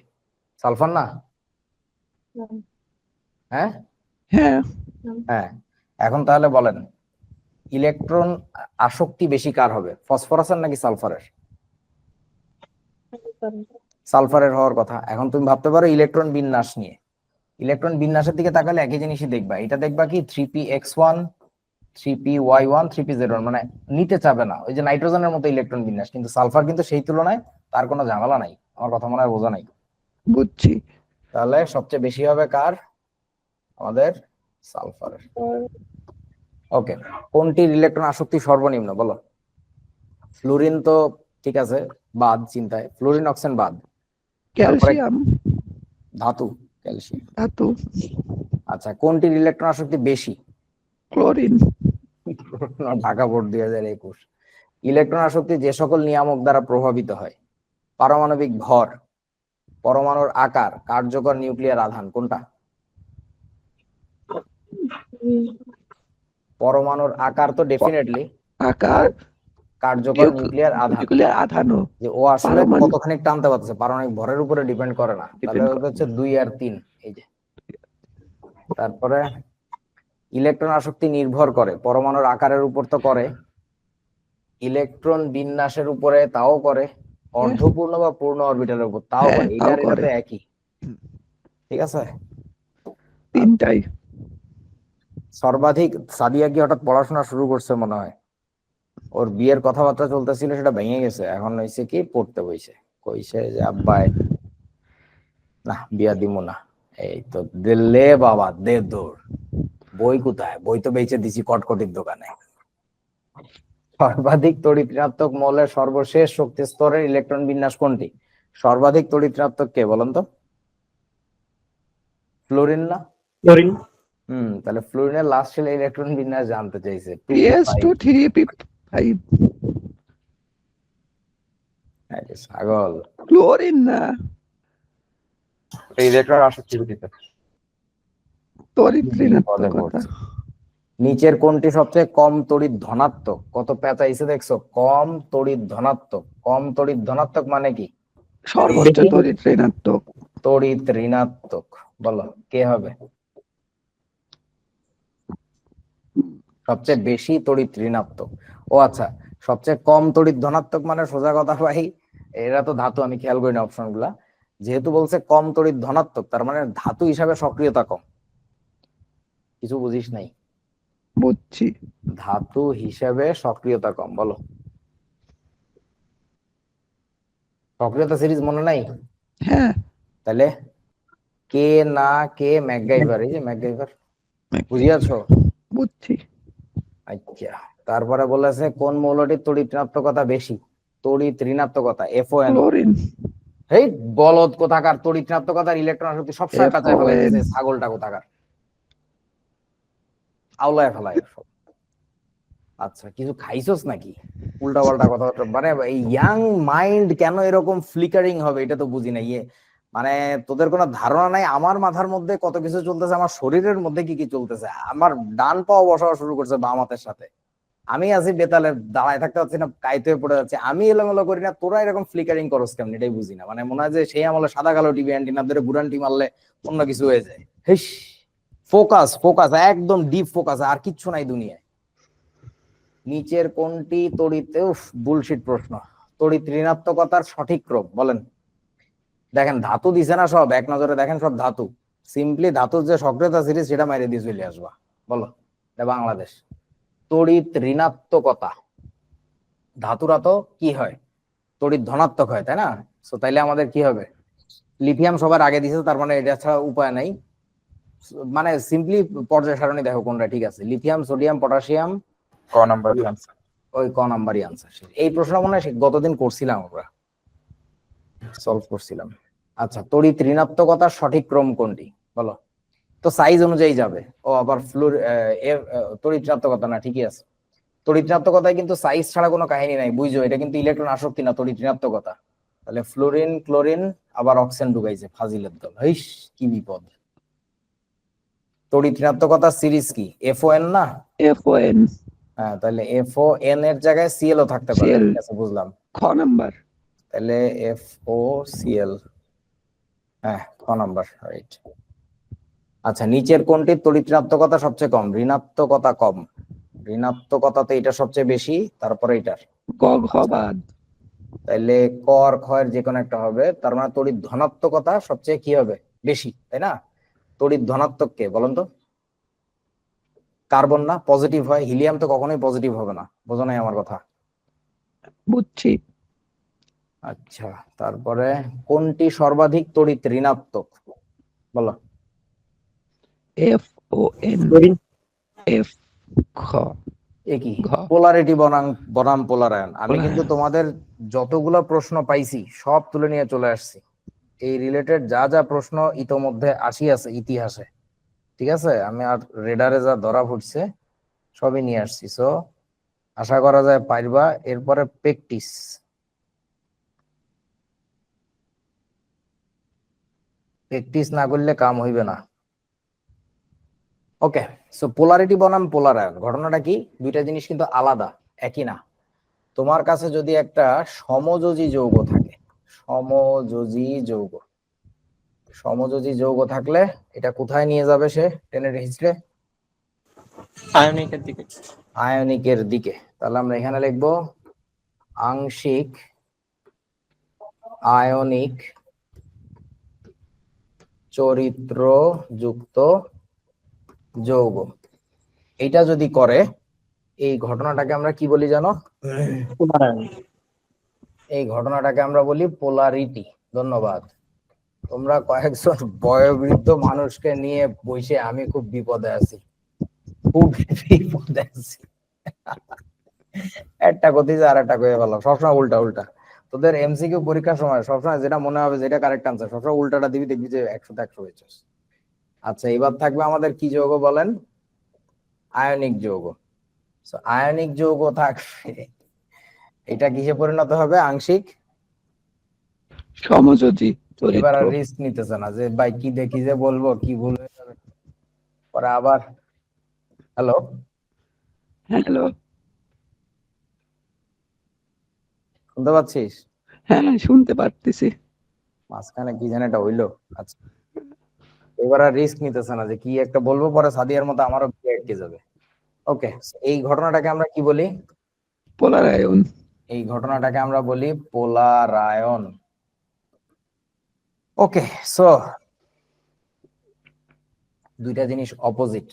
সালফার না? হ্যাঁ হ্যাঁ, হ্যাঁ, এখন তাহলে বলেন, ইলেকট্রন আসক্তি বেশি কার হবে, ফসফরাসের নাকি সালফারের? সালফারের হওয়ার কথা। এখন তুমি ভাবতে পারো ইলেকট্রন বিন্যাস নিয়ে, ইলেকট্রন বিন্যাসের দিকে তাকালে একই জিনিসই দেখবা, এটা দেখবা কি 3p(x1), 3p(y1), 3p(z1), মানে নিতে চাবে না, ওই যে নাইট্রোজেনের মতো ইলেকট্রন বিন্যাস। কিন্তু সালফার কিন্তু সেই তুলনায় তার কোনো ঝামেলা নাই, আমার কথা মনে হয় বোঝা নাই। বুঝছি। তাহলে সবচেয়ে বেশি হবে কার? আমাদের সালফারের। ওকে, কোনটির ইলেকট্রন আসক্তি সর্বনিম্ন, বলো? ফ্লুরিন তো ঠিক আছে, বাদ চিন্তায়, ফ্লুরিন অক্সিজেন বাদ। তারপরে ক্যালসিয়াম, ধাতু, ক্যালসিয়াম। ধাতু, আচ্ছা, কোনটির ইলেকট্রন আসক্তি বেশি? ক্লোরিন। ঢাকা বোর্ড 2021। ইলেকট্রন আসক্তি যে সকল নিয়ামক দ্বারা প্রভাবিত হয়, পারমাণবিক ভর, পরমাণুর আকার, কার্যকর নিউক্লিয়ার আধান, কোনটা? পরমাণুর আকার তো ডেফিনেটলি, আকার, আর কার্যকর নিউক্লিয়ার আধান, নিউক্লিয়ার আধানও। যে ও আসলে পারমাণবিক কতখানি টানতে পারতেছে, পারমাণবিক ভরের উপরে ডিপেন্ড করে না। তাহলে depend ওটা হচ্ছে 2 আর 3, এই যে। তারপরে ইলেকট্রন আসক্তি নির্ভর করে পরমাণুর আকারের উপর তো করে, ইলেকট্রন বিন্যাসের উপরে তাও করে, অর্ধপূর্ণ বা পূর্ণ অরবিটালের উপর তাও হ্যাঁ, করে, তাও এটা করে। তো একই, ঠিক আছে। তিনটাই। সর্বাধিক, সাদিয়া কি হঠাৎ পড়াশোনা শুরু করছে মনে হয়, ওর বিয়ের কথাবার্তা চলতেছিল, সেটা ভেঙে গেছে, এখন হয়েছে কি পড়তে বইছে, কইছে যে আব্বাই না বিয়া দিমু না। এই তো দিলে বাবা, দে দৌড়। বই কোথায়? বই তো বেচে দিছি কটকটির দোকানে। সর্বাধিক তড়িৎ ঋণাত্মক মৌলের সর্বশেষ শক্তি স্তরের ইলেকট্রন বিন্যাস কোনটি? সর্বাধিক তড়িৎ ঋণাত্মক কে, বলেন তো? ফ্লোরিন না? ক্লোরিন। তাহলে ফ্লোরিনের লাস্ট ছিল ইলেকট্রন বিন্যাস জানতে চাইছে, 2p5। PS2 3p5। আরে ছাগল, ক্লোরিন না, ইলেকট্রন আসক্তি ভিত্তিতে। তড়িৎ বিপদে ঋণাত্মকতা। পড়ছে। নিচের কোনটি সবচেয়ে কম তড়িৎ ধনাত্মক? কত পেঁচাইছে দেখছো? কম তড়িৎ ধনাত্মক। কম তড়িৎ ধনাত্মক মানে কি? সর্বোচ্চ তড়িৎ ঋণাত্মক। তড়িৎ ঋণাত্মক। বলো কে হবে? সবচেয়ে বেশি তড়িৎ ঋণাত্মক। ও আচ্ছা, সবচেয়ে কম তড়িৎ ধনাত্মক মানে সোজা কথা ভাই, এরা তো ধাতু, আমি খেয়াল করি না অপশন গুলা। যেহেতু বলছে কম তড়িৎ ধনাত্মক, তার মানে ধাতু হিসাবে সক্রিয়তা কম। কিছু বুঝিস নাই? বুঝছি। ধাতু হিসাবে সক্রিয়তা কম। বলো সক্রিয়তা সিরিজ মনে নাই? হ্যাঁ, তাহলে কে না কে ম্যাকগাইভার, এই যে ম্যাকগাইভার, বুঝিয়াছো? বুঝছি। আচ্ছা, তারপরে বলেছে কোন মৌলটির তড়িৎ ঋণাত্মকতা বেশি? তড়িৎ ঋণাত্মকতা FON। ক্লোরিন। এই বলদ কোথাকার, তড়িৎ ঋণাত্মকতার ইলেকট্রন শক্তি সবসময় পেঁচায় ফেলাইতেছে, FON। ছাগলটা কোথাকার, আউলায় ফেলায় সব। আচ্ছা, কিছু খাইছস নাকি? উল্টা পাল্টা কথা, মানে এই ইয়াং মাইন্ড কেন এরকম ফ্লিকারিং হবে এটা তো বুঝি না। মানে তোদের কোনো ধারণা নাই আমার মাথার মধ্যে কত কিছু চলতেছে, আমার শরীরের মধ্যে কি কি চলতেছে। আমার ডান পাও বসানো শুরু করছে বাম হাতের সাথে। আমি আছি বেতালে, দাঁড়ায় থাকতে পারছি না, কাইতে হয়ে পড়ে যাচ্ছে। আমি এলোমেলো করি না, তোরা এরকম ফ্লিকারিং করস কেমন এটাই বুঝি না। মানে মনে হয় যে সেই আমলে সাদা কালো টিভি অ্যান্টিনা ধরে বুড়ান্টি মারলে অন্য কিছু হয়ে যায়। হেস, ফোকাস ফোকাস, একদম ডিপ ফোকাস, আর কিচ্ছু নাই দুনিয়ায়। নিচের কোনটি তড়িৎ, বুলশিট প্রশ্ন, তড়িৎ ঋণাত্মকতার সঠিক ক্রম বলেন। দেখেন ধাতু দিছে না সব, এক নজরে দেখেন সব ধাতু। সিম্পলি ধাতুর যে সক্রিয়তা সিরিজ সেটা মাইরে দিয়ে চলে আসবা। বলো, এটা বাংলাদেশ। তড়িৎ ঋণাত্মকতা, ধাতুরা তো কি হয়, তড়িৎ ধনাত্মক হয়, তাই না? সো তাইলে আমাদের কি হবে? লিথিয়াম সবার আগে দিছে, তার মানে এটা ছাড়া উপায় নাই। মানে সিম্পলি পর্যায় সারণী দেখো কোনটা ঠিক আছে। লিথিয়াম, সোডিয়াম, পটাশিয়াম, ক নাম্বার আনসার। ওই ক নাম্বারই আনসার। এই প্রশ্ন মনে হয় গতদিন করছিলাম, আমরা সলভ করছিলাম। আচ্ছা, তড়িৎ ঋণাত্মকতার সঠিক ক্রম কোনটি বলো? তো সাইজ অনুযায়ী যাবে। ও আবার ফ্লুর তড়িৎ ঋণাত্মকতা না, ঠিকই আছে। তড়িৎ ঋণাত্মকতায় কিন্তু সাইজ ছাড়া কোনো কাহিনী নাই, বুঝছো? এটা কিন্তু ইলেকট্রন আসক্তি না, তড়িৎ ঋণাত্মকতা। তাহলে ফ্লোরিন, ক্লোরিন, আবার অক্সিজেন ঢুকাইছে, ফাজিলের দল। হইস, কি বিপদ। তড়িৎ ঋণাত্মকতার সিরিজ কি? FON না? FON। হ্যাঁ, তাহলে FON এর জায়গায় CL ও থাকতে পারে, Cl। ঠিক আছে, বুঝলাম। খ নাম্বার। তাহলে FOCl, হ্যাঁ খ নাম্বার, রাইট। আচ্ছা, নিচের কোনটি তড়িৎ ঋণাত্মকতা সবচেয়ে কম? ঋণাত্মকতা কম, ঋণাত্মকতাতে এটা সবচেয়ে বেশি, তারপরে এটার। গ ঘ বাদ। তাইলে ক আর খ এর যে কোনো একটা হবে, তার মানে তড়িৎ ধনাত্মকতা সবচেয়ে কি হবে? বেশি, তাই না? তড়িৎ ধনাত্মক কে বলেন তো? কার্বন না, পজিটিভ হয়। হিলিয়াম তো কখনোই পজিটিভ হবে না, বোঝো নাই আমার কথা? বুঝছি। আচ্ছা, তারপরে কোনটি সর্বাধিক তড়িৎ ঋণাত্মক বলো? FON। ক্লোরিন। F খ। একই ঘ। পোলারিটি বনাম বনাম পোলারায়ন। আমি কিন্তু পোলারায়ন। তোমাদের যতগুলো প্রশ্ন পাইছি সব তুলে নিয়ে চলে আসছি। এই রিলেটেড যা যা প্রশ্ন ইতোমধ্যে আসিয়াছে ইতিহাসে, ঠিক আছে, আমি আর রেডারে যা ধরা পড়ছে সবই নিয়ে আসছি। সো আশা করা যায় পারবা। এরপরে প্র্যাকটিস, প্র্যাকটিস না করলে কাম হইবে না। ওকে, সো পোলারিটি বনাম পোলারায়ন ঘটনাটা কি? দুইটা জিনিস কিন্তু আলাদা, একই না। তোমার কাছে যদি একটা সমযোজী যৌগ থাকে, সমযোজী যৌগ, সমযোজী যৌগ থাকলে এটা কোথায় নিয়ে যাবে? সে টেনে হিচড়ে আয়নিকের দিকে। আয়নিকের দিকে। তাহলে আমরা এখানে লিখবো আংশিক আয়নিক চরিত্র যুক্ত যৌগ। এটা যদি করে, এই ঘটনাটাকে আমরা কি বলি জানো? পুনরায়ন। এই ঘটনাটাকে আমরা বলি পোলারিটি। ধন্যবাদ। তোমরা কয়েকজন বয়োবৃদ্ধ মানুষকে নিয়ে বসে আমি খুব বিপদে আছি, খুব বিপদে আছি। একটা কথিছে আর একটা কয়ে বললাম, সবসময় উল্টা উল্টা। তোদের MCQ পরীক্ষার সময় সবসময় যেটা মনে হবে যেটা কারেক্ট আনসার, সবসময় উল্টাটা দিবি, দেখবি যে 100তে 100 হয়েছিস। আচ্ছা, এবার থাকবে আমাদের কি যৌগ বলেন? আয়নিক যৌগ। আয়নিক যৌগ থাকবে, এটা কিসে পরিণত হবে? আংশিক সমযোজী এবার চরিত্র। আর রিস্ক নিতেছে না যে ভাই কি দেখি যে বলবো কি ভুল হয়ে যাবে পরে আবার। Hello, hello. শুনতে পাচ্ছিস? হ্যাঁ, শুনতে পারতেছি। মাঝখানে কি যেন এটা হইলো। আচ্ছা, এবার আর রিস্ক নিতেছে না যে কি একটা বলবো পরে সাদিয়ার মতো আমারও আটকে যাবে। ওকে, এই ঘটনাটাকে আমরা কি বলি? পোলারায়ন। এই ঘটনাটাকে আমরা বলি পোলারায়ন। ওকে, সো দুইটা জিনিস অপোজিট।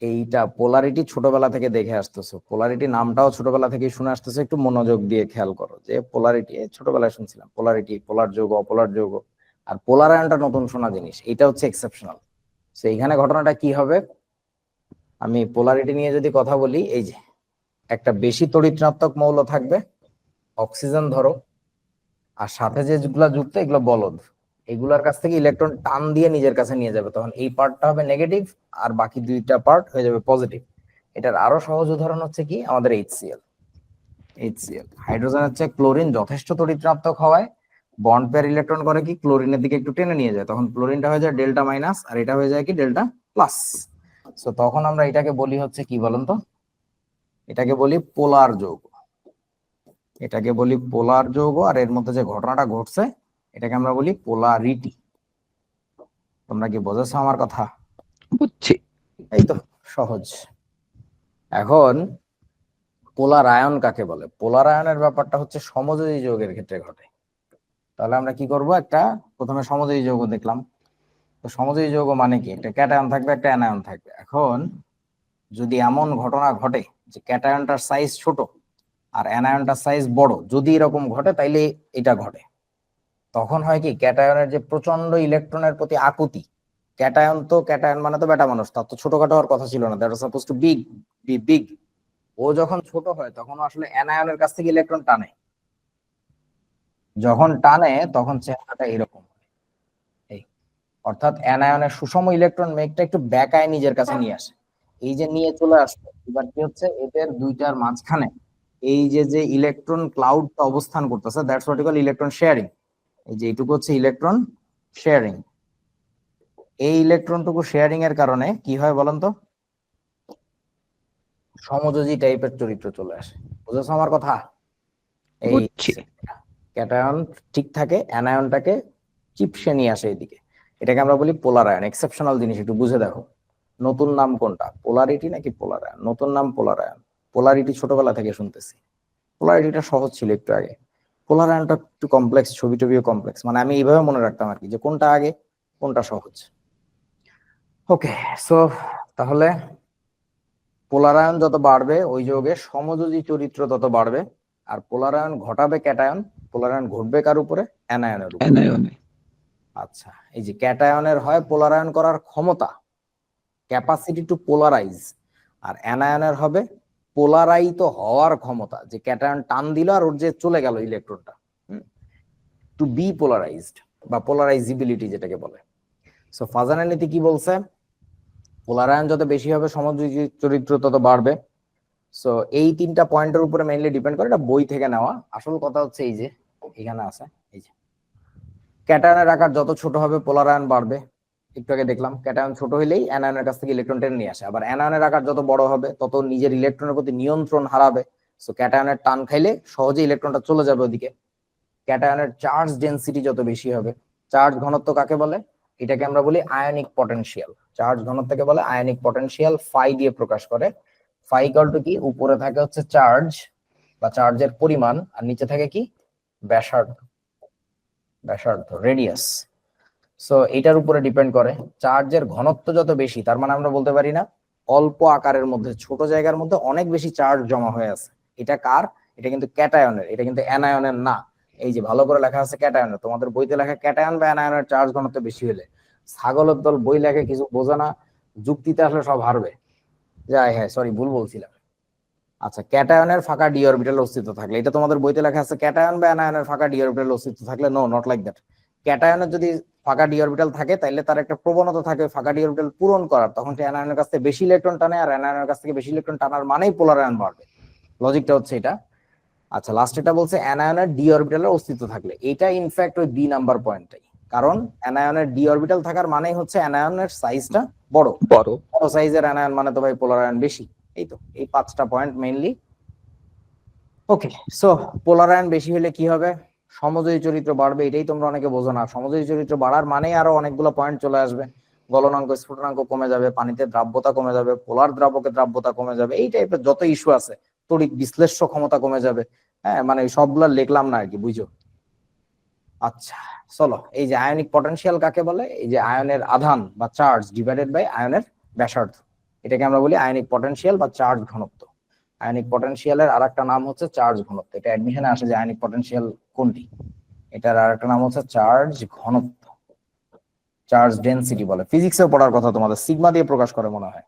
এইটা পোলারিটি ছোটবেলা থেকে দেখে আসতেছো, পোলারিটি নামটাও ছোটবেলা থেকে শুনে আসতেছো, একটু মনোযোগ দিয়ে খেয়াল করো যে পোলারিটি ছোটবেলায় শুনছিলাম, পোলারিটি পোলার যৌগ অপোলার যৌগ, আর পোলারায়নটা নতুন শোনা জিনিস, এটা হচ্ছে এক্সেপশনাল। তো এইখানে ঘটনাটা কি হবে, আমি পোলারিটি নিয়ে যদি কথা বলি, এই যে একটা বেশি তড়িৎ-ঋণাত্মক মৌল থাকবে, অক্সিজেন ধরো, আর সাথে যেগুলা যুক্ত এগুলো বলদ, এগুলার কাছ থেকে ইলেকট্রন টান দিয়ে নিজের কাছে নিয়ে যাবে, তখন এই পার্টটা হবে নেগেটিভ আর বাকি দুইটা পার্ট হয়ে যাবে পজিটিভ। এটার আরো সহজ উদাহরণ হচ্ছে কি আমাদের HCl। হাইড্রোজেন হচ্ছে ক্লোরিন যথেষ্ট তড়িৎ-ঋণাত্মক হওয়ায় বন্ড পেয়ার ইলেকট্রন করে কি ক্লোরিনের দিকে একটু টেনে নিয়ে যায়, তখন ক্লোরিনটা হয়ে যায় ডেল্টা মাইনাস আর এটা হয়ে যায় কি ডেল্টা প্লাস। সো তখন আমরা এটাকে বলি হচ্ছে কি বলেন তো, এটাকে বলি পোলার যৌগ। এটাকে বলি পোলার যৌগ, আর এর মধ্যে যে ঘটনাটা ঘটছে এটাকে আমরা বলি পোলারিটি। তোমরা কি বোঝাচ্ছ আমার কথা? বুঝছি। এই তো সহজ। এখন পোলার আয়ন কাকে বলে? পোলার আয়নের ব্যাপারটা হচ্ছে সমযোজী যৌগের ক্ষেত্রে ঘটে। তাহলে আমরা কি করব, একটা প্রথমে সমযোজী যৌগ দেখলাম। তো সমযোজী যৌগ মানে কি, একটা ক্যাটায়ন থাকবে একটা অ্যানায়ন থাকবে। এখন যদি এমন ঘটনা ঘটে যে ক্যাটায়নটার সাইজ ছোট আর অ্যানায়নটার সাইজ বড়, যদি এরকম ঘটে তাইলে এটা ঘটে। তখন হয় কি, ক্যাটায়নের যে প্রচন্ড ইলেকট্রনের প্রতি আকুতি, ক্যাটায়ন মানে তো বেটা মানুষ, তার তো ছোটখাটো হওয়ার কথা ছিল না, that was suppose to big, big. ও যখন ছোট হয় তখন আসলে অ্যানায়নের কাছ থেকে ইলেকট্রন টানে, যখন টানে তখন চেহারাটা এরকম। এই অর্থাৎ অ্যানায়নের সুষম ইলেকট্রন মেঘটা একটু ব্যাকায় নিজের কাছে নিয়ে আসে, এই যে নিয়ে চলে আসলো। এবার কি হচ্ছে, এদের দুইটার মাঝখানে এই যে যে ইলেকট্রন ক্লাউডটা অবস্থান করতেছে, that's what you call electron sharing. এই যে এইটুকু হচ্ছে ইলেকট্রন শেয়ারিং। এই ইলেকট্রনটুকু শেয়ারিং এর কারণে কি হয় বলেন তো, সমযোজী টাইপের চরিত্র চলে আসে। বুঝেছো আমার কথা? এই বুঝছি। ক্যাটায়ন ঠিক থাকে, অ্যানায়নটাকে চিপসে নিয়ে আসে এদিকে, এটাকে আমরা বলি পোলার আয়ন। এক্সেপশনাল জিনিস, একটু বুঝে দেখো। নতুন নাম কোনটা, পোলারিটি নাকি পোলার আয়ন? নতুন নাম পোলার আয়ন। পোলারিটি ছোটবেলা থেকে শুনতেছি, পোলারিটিটা সহজ ছিল একটু আগে, পোলার আয়নটা একটু কমপ্লেক্স, ছবি টবিও কমপ্লেক্স, মানে আমি এইভাবে মনে রাখতাম আর কি, যে কোনটা আগে কোনটা সহজ। ওকে, সো তাহলে পোলারায়ন যত বাড়বে ওই যৌগের সমযোজী চরিত্র তত বাড়বে, আর পোলারায়ন ঘটাবে ক্যাটায়ন, পোলারায়ন ঘটবে কার উপরে? অ্যানায়নের উপরে। অ্যানায়নে। আচ্ছা, এই যে ক্যাটায়নের হয় পোলারায়ন করার ক্ষমতা, ক্যাপাসিটি টু পোলারাইজ, আর অ্যানায়নের হবে পোলারাইত হওয়ার ক্ষমতা, যে ক্যাটায়ন টান দিল আর ওর যে চলে গেল ইলেকট্রনটা, টু বি পোলারাইজড বা পোলারাইজিবিলিটি যেটাকে বলে। সো ফাজানের নীতি কি বলছে, পোলারায়ন যত বেশি হবে সমযোজী চরিত্র তত বাড়বে। সো এই তিনটা পয়েন্টের উপরে মেইনলি ডিপেন্ড করে, এটা বই থেকে নেওয়া। আসল কথা হচ্ছে এই যে এখানে আছে, এই যে ক্যাটায়নের আকার যত ছোট হবে পোলারায়ন বাড়বে। একটু আগে দেখলাম ক্যাটায়ন ছোট হইলেই অ্যানায়নের কাছ থেকে ইলেকট্রন টেনে নিয়ে আসে, আবার অ্যানায়নের আকার যত বড় হবে তত নিজের ইলেকট্রনের প্রতি নিয়ন্ত্রণ হারাবে। সো ক্যাটায়নের টান খাইলে সহজে ইলেকট্রনটা চলে যাবে ওদিকে। ক্যাটায়নের চার্জ ডেনসিটি যত বেশি হবে, চার্জ ঘনত্ব কাকে বলে? এটাকে আমরা বলি আয়নিক পটেনশিয়াল। চার্জ ঘনত্বকে বলে আয়নিক পটেনশিয়াল, ফাই দিয়ে প্রকাশ করে। ফাই ইকুয়াল টু কি, উপরে থাকে হচ্ছে চার্জ বা চার্জের পরিমাণ, আর নিচে থাকে কি, ব্যাসার্ধ, রেডিয়াস। সো এটার উপরে ডিপেন্ড করে চার্জের ঘনত্ব যত বেশি, তার মানে আমরা বলতে পারি না অল্প আকারের মধ্যে ছোট জায়গার মধ্যে অনেক বেশি চার্জ জমা হয়ে আছে। এটা কার? এটা কিন্তু ক্যাটায়নের, এটা কিন্তু অ্যানায়নের না। এই যে ভালো করে লেখা আছে ক্যাটায়নের, তোমাদের বইতে লেখা ক্যাটায়ন বা অ্যানায়নের চার্জ ঘনত্ব বেশি হলে। ছাগলের দল বই লেখে কিছু বোঝে না, যুক্তিতে আসলে সব হারবে। যাই, হ্যাঁ সরি ভুল বলছিলাম। আচ্ছা, ক্যাটায়নের ফাঁকা ডি অরবিটাল অস্তিত্ব থাকলে, এটা তোমাদের বইতে লেখা আছে ক্যাটায়ন বা অ্যানায়নের ফাঁকা ডি অরবিটাল অস্তিত্ব থাকলে, নো নট লাইক দ্যাট। ক্যাটায়নের যদি ফাঁকা ডি অরবিটাল থাকে তাহলে তার একটা প্রবণতা থাকে ফাঁকা ডি অরবিটাল পূরণ করার, তখন সে অ্যানায়নের কাছ থেকে বেশি ইলেকট্রন টানে, আর অ্যানায়নের কাছ থেকে বেশি ইলেকট্রন টানার মানেই পোলার আয়ন বাড়বে। লজিকটা হচ্ছে এটা। আচ্ছা, লাস্টেটা বলছে অ্যানায়নের ডি অরবিটালের অস্তিত্ব থাকলে। এটা ইনফ্যাক্ট ওই বি নাম্বার পয়েন্টটাই, কারণ অ্যানায়নের ডি অরবিটাল থাকার মানেই হচ্ছে অ্যানায়নের সাইজটা বড়। বড়। বড় সাইজের অ্যানায়ন মানে তো ভাই পোলার আয়ন বেশি। এই তো এই 5টা পয়েন্ট মেইনলি। ওকে, সো পোলার আয়ন বেশি হলে কি হবে? সমযোজী চরিত্র বাড়বে। এটাই তোমরা অনেকে বোঝো না। সমযোজী চরিত্র বাড়ার মানেই আরো অনেকগুলো পয়েন্ট চলে আসবে। গলনাঙ্ক, স্ফুটনাঙ্ক কমে যাবে, পানিতে দ্রাব্যতা কমে যাবে, পোলার দ্রাবকে দ্রাব্যতা কমে যাবে, এই টাইপের যত ইস্যু আছে, তড়িৎ বিশ্লেষ্য ক্ষমতা কমে যাবে। হ্যাঁ, মানে সবগুলা লিখলাম না আর কি, বুঝো? আচ্ছা, চলো, এই যে আয়নিক পটেনশিয়াল কাকে বলে? এই যে আয়নের আধান বা চার্জ ডিভাইডেড বাই আয়নের ব্যাসার্ধ, এটাকে আমরা বলি আয়নিক পটেনশিয়াল বা চার্জ ঘনত্ব। আয়নিক পটেনশিয়ালের আরেকটা নাম হচ্ছে চার্জ ঘনত্ব। এটা অ্যাডমিশনে আসে যে আয়নিক পটেনশিয়াল কোনটি, এটার আরেকটা নাম হচ্ছে চার্জ ঘনত্ব, চার্জ ডেনসিটি বলে। ফিজিক্সেও পড়ার কথা তোমাদের, সিগমা দিয়ে প্রকাশ করে মনে হয়।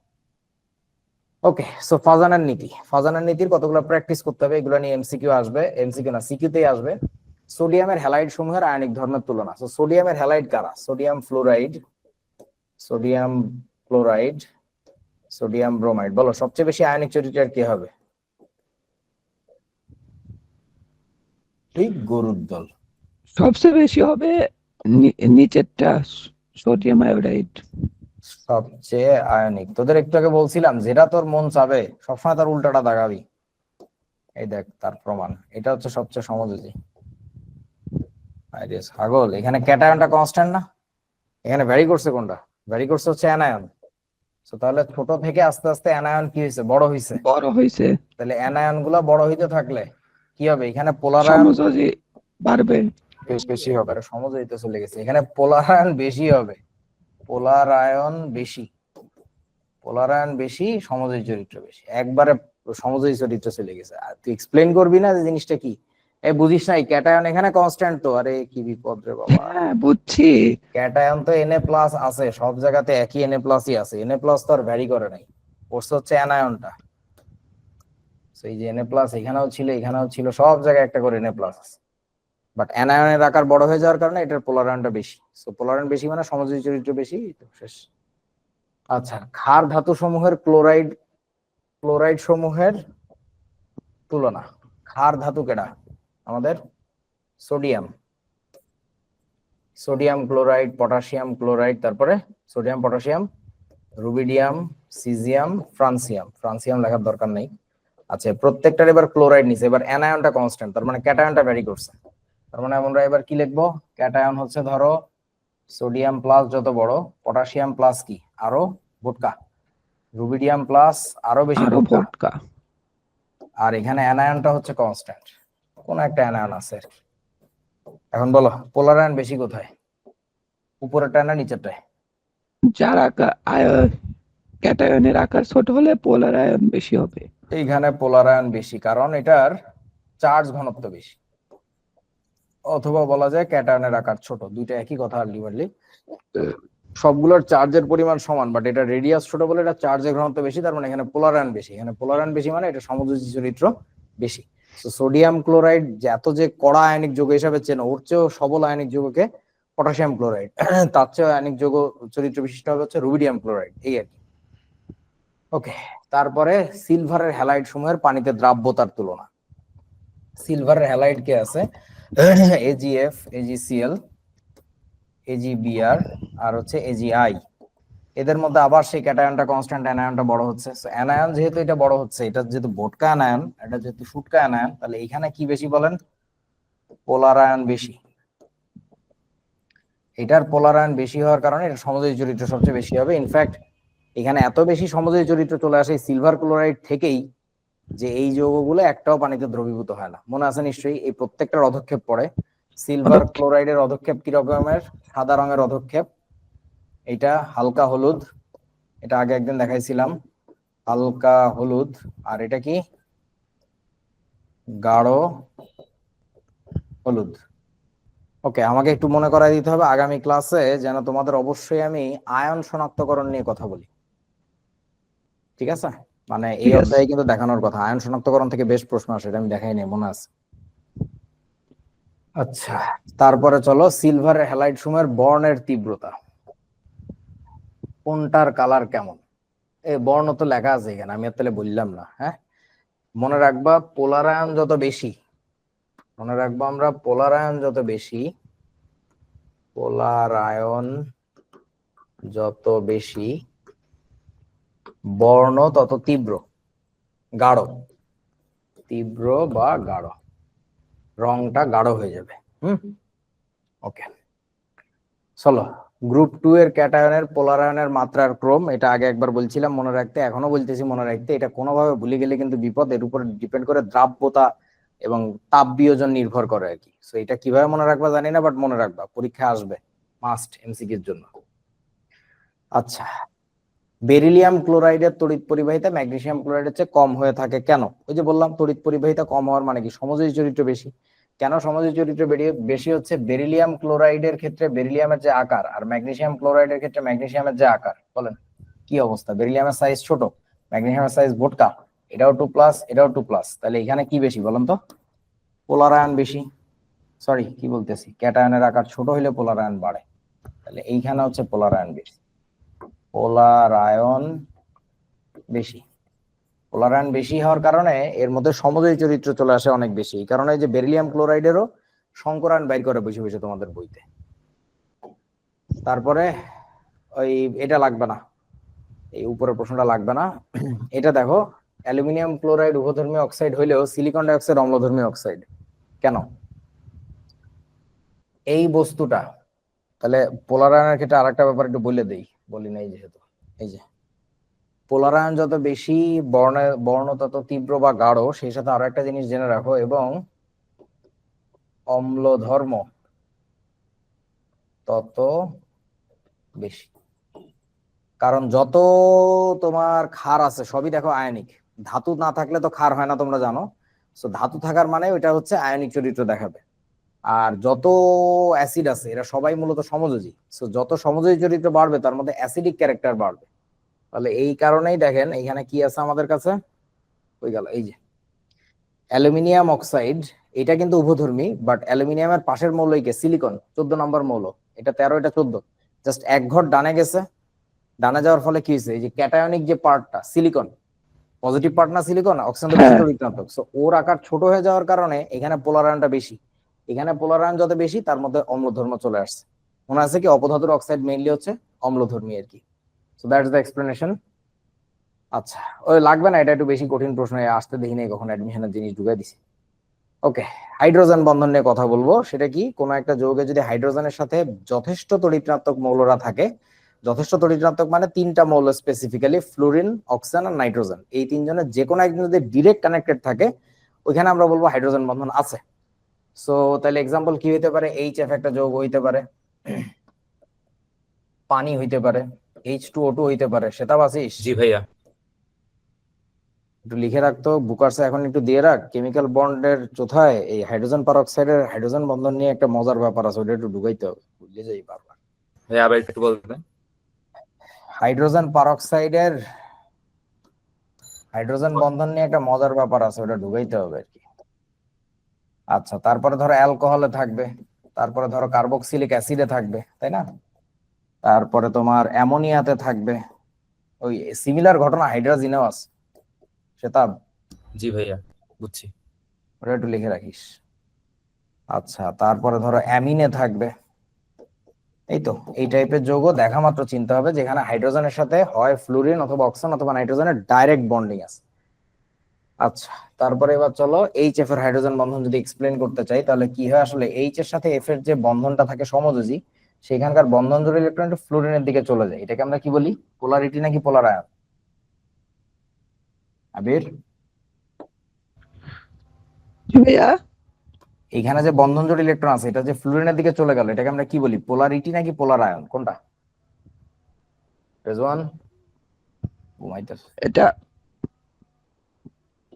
ওকে, সো ফাজানের নীতি, ফাজানের নীতির কতগুলো প্র্যাকটিস করতে হবে, এগুলো নিয়ে এমসিকিউ আসবে, এমসিকিউ না সিকিউতেই আসবে। সোডিয়ামের হ্যালাইড সমূহের আয়নিক ধর্মের তুলনা। তো সোডিয়ামের হ্যালাইড কারা? Sodium fluoride, sodium chloride, sodium bromide. বলো সবচেয়ে বেশি আয়নিক চরিত্রের কি হবে? ঠিক, গরুর দল। সবচেয়ে বেশি হবে নিচেরটা, সোডিয়াম আয়োডাইড। সবচেয়ে আয়নিক। তোদের একটু আগে বলছিলাম যেটা তোর মন চাবে সবসময় তার উল্টাটা দাগাবি। এই দেখ তার প্রমাণ, এটা হচ্ছে সবচেয়ে সমযোজী। আরে ছাগল, এখানে ক্যাটায়নটা কনস্ট্যান্ট না, এখানে ভ্যারি করছে কোনটা? ভ্যারি করছে হচ্ছে অ্যানায়ন। তো তাহলে ছোট থেকে আস্তে আস্তে অ্যানায়ন কি হয়েছে? বড় হয়েছে। বড় হয়েছে, তাহলে অ্যানায়ন গুলা বড় হইতে থাকলে কি হবে? এখানে পোলার আয়ন সমযোজী বাড়বে। বেশি হবে। আর সমযোজিতে চলে গেছে, এখানে পোলার আয়ন বেশি হবে। পোলার আয়ন বেশি, পোলার আয়ন বেশি, সমযোজী চরিত্র বেশি। একবারে সমযোজী চরিত্র চলে গেছে। আর তুই এক্সপ্লেইন করবি না যে জিনিসটা কি? এই বুঝিস নাই ক্যাটায়ন এখানে কনস্ট্যান্ট তো? আরে কি বিপদ রে বাবা! হ্যাঁ বুঝছি। ক্যাটায়ন তো Na+ আছে, সব জায়গাতে একই Na+ই আছে। Na+ তো আর ভ্যারি করে নাই, ওরস হচ্ছে অ্যানায়নটা। এই যে Na+ এখানেও ছিল, এখানেও ছিল, সব জায়গায় একটা করে Na+ আছে। বাট অ্যানায়নের আকার বড় হয়ে যাওয়ার কারণে এটার পোলার আয়নটা বেশি। সো পোলার আয়ন বেশি মানে সমযোজী চরিত্র বেশি, তো শেষ। আচ্ছা, ক্ষার ধাতু সমূহের ক্লোরাইড, ক্লোরাইড সমূহের তুলনা। ক্ষার ধাতু কেডা? আমাদের sodium, sodium chloride, potassium chloride, তারপরে sodium, potassium, rubidium, caesium, francium. Francium লেখার দরকার নেই। আচ্ছা, প্রত্যেকটার এবার ক্লোরাইড নিছে, এবার অ্যানায়নটা কনস্ট্যান্ট, তার মানে ক্যাটায়নটা ভ্যারি করছে। তার মানে আমরা এবার কি লিখবো? ক্যাটায়ন হচ্ছে ধরো সোডিয়াম প্লাস যত বড়, পটাশিয়াম প্লাস কি আরো ভোটকা, রুবিডিয়াম প্লাস আরো বেশি আরো ভোটকা, ভোটকা। আর এখানে অ্যানায়নটা হচ্ছে কনস্ট্যান্ট, কোন একটা অ্যানায়ন আছে আর কি। এখন বলো পোলার আয়ন বেশি কোথায়, উপরেরটা না নিচেরটায়? যার আকার ক্যাটায়নের আকার ছোট হলে পোলার আয়ন বেশি হবে। এইখানে পোলার আয়ন বেশি, কারণ এটার চার্জ ঘনত্ব বেশি। অথবা বলা যায় ক্যাটায়নের আকার ছোট, দুইটা একই কথা আলটিমেটলি। সবগুলোর চার্জের পরিমাণ সমান, বাট এটা রেডিয়াস ছোট বলে এটা চার্জের ঘনত্ব বেশি, তার মানে এখানে পোলার আয়ন বেশি। এখানে পোলার আয়ন বেশি মানে এটা সমযোজী চরিত্র বেশি। তো সোডিয়াম ক্লোরাইড যে এত যে কড়া আয়নিক যৌগ হিসাবে চেনো, ওর চেয়েও সবল আয়নিক যৌগকে পটাশিয়াম ক্লোরাইড, তার চেয়েও আয়নিক যৌগ চরিত্র বিশিষ্ট হবে হচ্ছে রুবিডিয়াম ক্লোরাইড, এই আর কি। ওকে, তারপরে সিলভারের হ্যালাইড সমূহের পানিতে দ্রাব্যতার তুলনা। সিলভারের হ্যালাইড কে আছে? AgF, AgCl, AgBr আর হচ্ছে AgI। এদের মধ্যে আবার সেই ক্যাটায়নটা কনস্ট্যান্ট, অ্যানায়নটা বড় হচ্ছে। সো অ্যানায়ন যেহেতু এটা বড় হচ্ছে, এটা যেহেতু ভোটকা অ্যানায়ন, এটা যেহেতু শুটকা অ্যানায়ন, তাহলে এখানে কি বেশি বলেন? পোলার আয়ন বেশি। এটার পোলার আয়ন বেশি হওয়ার কারণে এটা সমযোজী চরিত্র সবচেয়ে বেশি হবে। ইনফ্যাক্ট এখানে এত বেশি সমযোজী চরিত্র চলে আসে সিলভার ক্লোরাইড থেকেই, যে এই যৌগগুলো একটাও পানিতে দ্রবীভূত হয় না। মনে আছে নিশ্চয়ই, এই প্রত্যেকটার অধক্ষেপ পড়ে। সিলভার ক্লোরাইডের অধক্ষেপ কি রকমের? সাদা রঙের অধক্ষেপ, এটা হালকা হলুদ, এটা আগে একদিন দেখাইছিলাম, হালকা হলুদ। আর এটা কি? গাঢ় হলুদ। ওকে, আমাকে একটু মনে করাই দিতে হবে আগামী ক্লাসে যেন তোমাদের অবশ্যই আমি আয়ন শনাক্তকরণ নিয়ে কথা বলি, ঠিক আছে? মানে এই ঠিক আছে। অধ্যায়ে কিন্তু দেখানোর কথা, আয়ন শনাক্তকরণ থেকে বেশ প্রশ্ন আসে, এটা আমি দেখাই নি, মনে আছে? আচ্ছা, তারপরে চলো সিলভারের হ্যালাইড সমূহের বর্ণের তীব্রতা, কোনটার কালার কেমন? এই বর্ণ তো লেখা আছে এখানে, আমি আর তাহলে বললাম না। হ্যাঁ, মনে রাখবা পোলার আয়ন যত বেশি মনে রাখবো আমরা পোলার আয়ন যত বেশি, পোলার আয়ন যত বেশি, বর্ণ তত তীব্র, গাঢ়, তীব্র বা গাঢ়, রংটা গাঢ় হয়ে যাবে। ওকে, চলো গ্রুপ 2 এর ক্যাটায়নের পোলার আয়নের মাত্রার ক্রম, এটা আগে একবার বলছিলাম মনে রাখতে, এখনো বলতেছি মনে রাখতে। এটা কোনোভাবে ভুলে গেলে কিন্তু বিপদ। এর উপর ডিপেন্ড করে দ্রাব্যতা এবং তাপ বিয়োজন নির্ভর করে আর কি। সো এটা কিভাবে মনে রাখবা জানি না, বাট মনে রাখবা, পরীক্ষায় আসবে মাস্ট, এমসিকিউর জন্য। আচ্ছা, বেরিলিয়াম ক্লোরাইডের তড়িৎ পরিবাহিতা ম্যাগনেসিয়াম ক্লোরাইডের চেয়ে কম হয়ে থাকে কেন? ওই যে বললাম, তড়িৎ পরিবাহিতা কম হওয়ার মানে কি, সমযোজী চরিত্র বেশি। কেন সমযোজী চরিত্র বেশি হচ্ছে? বেরিলিয়াম ক্লোরাইডের ক্ষেত্রে বেরিলিয়ামের যে আকার, আর ম্যাগনেসিয়াম ক্লোরাইডের ক্ষেত্রে ম্যাগনেসিয়ামের যে আকার, বলেন কি অবস্থা? বেরিলিয়ামের সাইজ ছোট, ম্যাগনেসিয়ামের সাইজ ভোটকা, এটাও 2+, এটাও 2+, তাহলে এখানে কি বেশি বলেন তো? পোলার আয়ন বেশি। সরি, কি বলতেছি, ক্যাটায়নের আকার ছোট হলে পোলার আয়ন বাড়ে, তাহলে এইখানে হচ্ছে পোলার আয়ন বেশি, পোলার আয়ন বেশি। পোলার আয়ন বেশি হওয়ার কারণে এর মধ্যে সমযোজী চরিত্র চলে আসে অনেক বেশি। এই কারণে যে বেরিলিয়াম ক্লোরাইডেরও সংকরায়ন বাইর করে বসে বসে তোমাদের বইতে। তারপরে ওই এটা লাগবে না, এই উপরের প্রশ্নটা লাগবে না। এটা দেখো, অ্যালুমিনিয়াম ক্লোরাইড উভধর্মী অক্সাইড হইলেও সিলিকন ডাইঅক্সাইড অম্লধর্মী অক্সাইড কেন? এই বস্তুটা, তাহলে পোলার আয়নের ক্ষেত্রে আরেকটা ব্যাপার একটু বলে দেই, বলি নাই যেহেতু। এই যে পোলার আয়ন যত বেশি, বর্ণ তত তীব্র বা গাঢ়, সেই সাথে আরো একটা জিনিস জেনে রাখো, এবং অম্ল ধর্ম তত বেশি। কারণ যত তোমার ক্ষার আছে সবই দেখো আয়নিক, ধাতু না থাকলে তো ক্ষার হয় না, তোমরা জানো। তো ধাতু থাকার মানে ওইটা হচ্ছে আয়নিক চরিত্র দেখাবে। আর যত অ্যাসিড আছে এরা সবাই মূলত সমযোজী। তো যত সমযোজী চরিত্র বাড়বে তার মধ্যে অ্যাসিডিক ক্যারেক্টার বাড়বে। তাহলে এই কারণেই দেখেন এখানে কি আছে আমাদের কাছে, ওই গেল এই যে অ্যালুমিনিয়াম অক্সাইড, এটা কিন্তু উভধর্মী, বাট অ্যালুমিনিয়ামের পাশের মৌলকে সিলিকন 14 নম্বর মৌল, এটা 13, এটা 14, জাস্ট এক ঘর ডানে গেছে। ডানে যাওয়ার ফলে কি হয়েছে, এই যে ক্যাটায়নিক যে পার্টটা সিলিকন, পজিটিভ পার্ট না সিলিকন, অক্সিজেন তো বেশি তড়িৎ, সো ওর আকার ছোট হয়ে যাওয়ার কারণে এখানে পোলার আয়নটা বেশি। এখানে পোলার আয়ন যত বেশি তার মধ্যে অম্লধর্ম চলে আসছে। মনে আছে কি, অপধাতুর অক্সাইড মেইনলি হচ্ছে অম্লধর্মী আর কি। So that is the explanation. আচ্ছা, ওই লাগবে না, এটা একটু বেশি কঠিন প্রশ্ন, আসতে দেখি নাই কখন অ্যাডমিশনের জিনিস ঢুকাই দিছি। ওকে, হাইড্রোজেন বন্ধন নিয়ে কথা বলবো। সেটা কি, কোন একটা যৌগে যদি হাইড্রোজেনের সাথে যথেষ্ট তড়িৎ-ঋণাত্মক মৌলরা থাকে, যথেষ্ট তড়িৎ-ঋণাত্মক মানে 3টা মৌল স্পেসিফিক্যালি, ফ্লুরিন, অক্সিজেন আর নাইট্রোজেন, এই 3জনের যে কোনো একজন যদি ডিরেক্ট কানেক্টেড থাকে, ওইখানে আমরা বলবো হাইড্রোজেন বন্ধন আছে। সো তাহলে এক্সাম্পল কি হইতে পারে, HF একটা যৌগ হইতে পারে, পানি হইতে পারে, H2O2 হইতে পারে। সেটা বাসিস? জি ভাইয়া। একটু লিখে রাখতো বুকার্সে, এখন একটু দিয়ে রাখ। কেমিক্যাল বন্ডের চোথায় এই হাইড্রোজেন পারঅক্সাইডের হাইড্রোজেন বন্ধন নিয়ে একটা মজার ব্যাপার আছে, ওটা একটু ঢুকাইতে হবে, বুঝলে যাই বারবার। ভাইয়া আবার একটু বলবেন? হাইড্রোজেন পারঅক্সাইডের হাইড্রোজেন বন্ধন নিয়ে একটা মজার ব্যাপার আছে, ওটা ঢুকাইতে হবে আর কি। আচ্ছা, তারপরে ধরো অ্যালকোহলে থাকবে, তারপরে ধরো কার্বক্সিলিক অ্যাসিডে থাকবে, তাই না? তারপরে তোমার অ্যামোনিয়াতে থাকবে। ওই সিমিলার ঘটনা হাইড্রোজিনেও আছে, সেটা জি ভাইয়া, বুঝছি। ওটা একটু লিখে রাখিস। আচ্ছা, তারপরে ধরো অ্যামিনে থাকবে। এই তো এই টাইপের যৌগ দেখা মাত্র চিন্তা হবে যেখানে হাইড্রোজেনের সাথে হয় ফ্লুরিন অথবা অক্সিজেন অথবা নাইট্রোজেনের ডাইরেক্ট বন্ডিং আছে। আচ্ছা, তারপরে এবার চলো HF এর হাইড্রোজেন বন্ধন যদি এক্সপ্লেন করতে চাই, তাহলে কি হয়, আসলে H এর সাথে F এর যে বন্ধনটা থাকে সমযোজী, সেখানকার বন্ধন জোড় ইলেকট্রন একটু ফ্লুরিনের দিকে চলে যায়। এটাকে আমরা কি বলি, পোলারিটি নাকি পোলার আয়ন? আবির, ভাইয়া এখানে যে বন্ধন জোড় ইলেকট্রন আছে এটা যে ফ্লুরিনের দিকে চলে গেল, এটাকে আমরা কি বলি, পোলারিটি নাকি পোলার আয়ন, কোনটা? রেজওয়ান ঘুমাইতেছে। এটা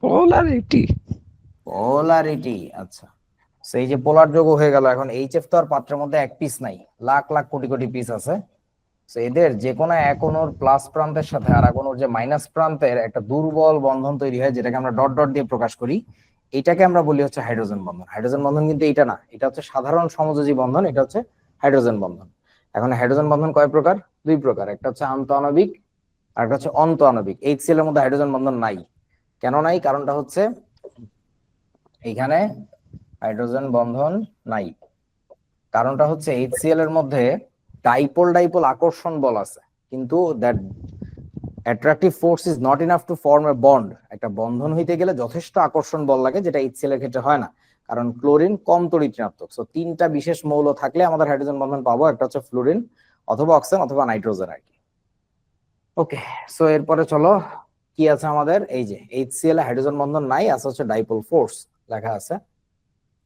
পোলারিটি। পোলারিটি, আচ্ছা। সেই যে পোলার যৌগ হয়ে গেল, এখন HF তো আর পাত্রের মধ্যে এক পিস নাই, লাখ লাখ কোটি কোটি পিস আছে। তো এদের যে কোনো এক অণুর প্লাস প্রান্তের সাথে আর এক অণুর যে মাইনাস প্রান্তের একটা দুর্বল বন্ধন তৈরি হয়, যেটাকে আমরা ডট ডট দিয়ে প্রকাশ করি, এটাকে আমরা বলি হচ্ছে হাইড্রোজেন বন্ধন। হাইড্রোজেন বন্ধন কিন্তু এটা না, এটা হচ্ছে সাধারণ সমযোজী বন্ধন, এটা হচ্ছে হাইড্রোজেন বন্ধন। এখন হাইড্রোজেন বন্ধন কয় প্রকার? 2 প্রকার, একটা হচ্ছে আন্তঃআণবিক আর একটা হচ্ছে অন্তঃআণবিক। HCl এর মধ্যে হাইড্রোজেন বন্ধন নাই। কেন নাই? কারণটা হচ্ছে এইখানে হাইড্রোজেন বন্ধন নাই। কারণটা হচ্ছে HCl এর মধ্যে ডাইপোল ডাইপোল আকর্ষণ বল আছে, কিন্তু that attractive force is not enough to form A bond. একটা বন্ধন হইতে গেলে যথেষ্ট আকর্ষণ বল লাগে, যেটা HCl এর ক্ষেত্রে হয় না, কারণ ক্লোরিন কম তড়িৎ ঋণাত্মক। সো তিনটা বিশেষ মৌল থাকলে আমাদের হাইড্রোজেন বন্ধন পাবো, একটা হচ্ছে ফ্লুরিন অথবা অক্সিজেন অথবা নাইট্রোজেন আর কি। ওকে, সো এরপরে চলো কি আছে আমাদের, এই যে HCl এ হাইড্রোজেন বন্ধন নাই, আছে হচ্ছে ডাইপোল ফোর্স লেখা আছে।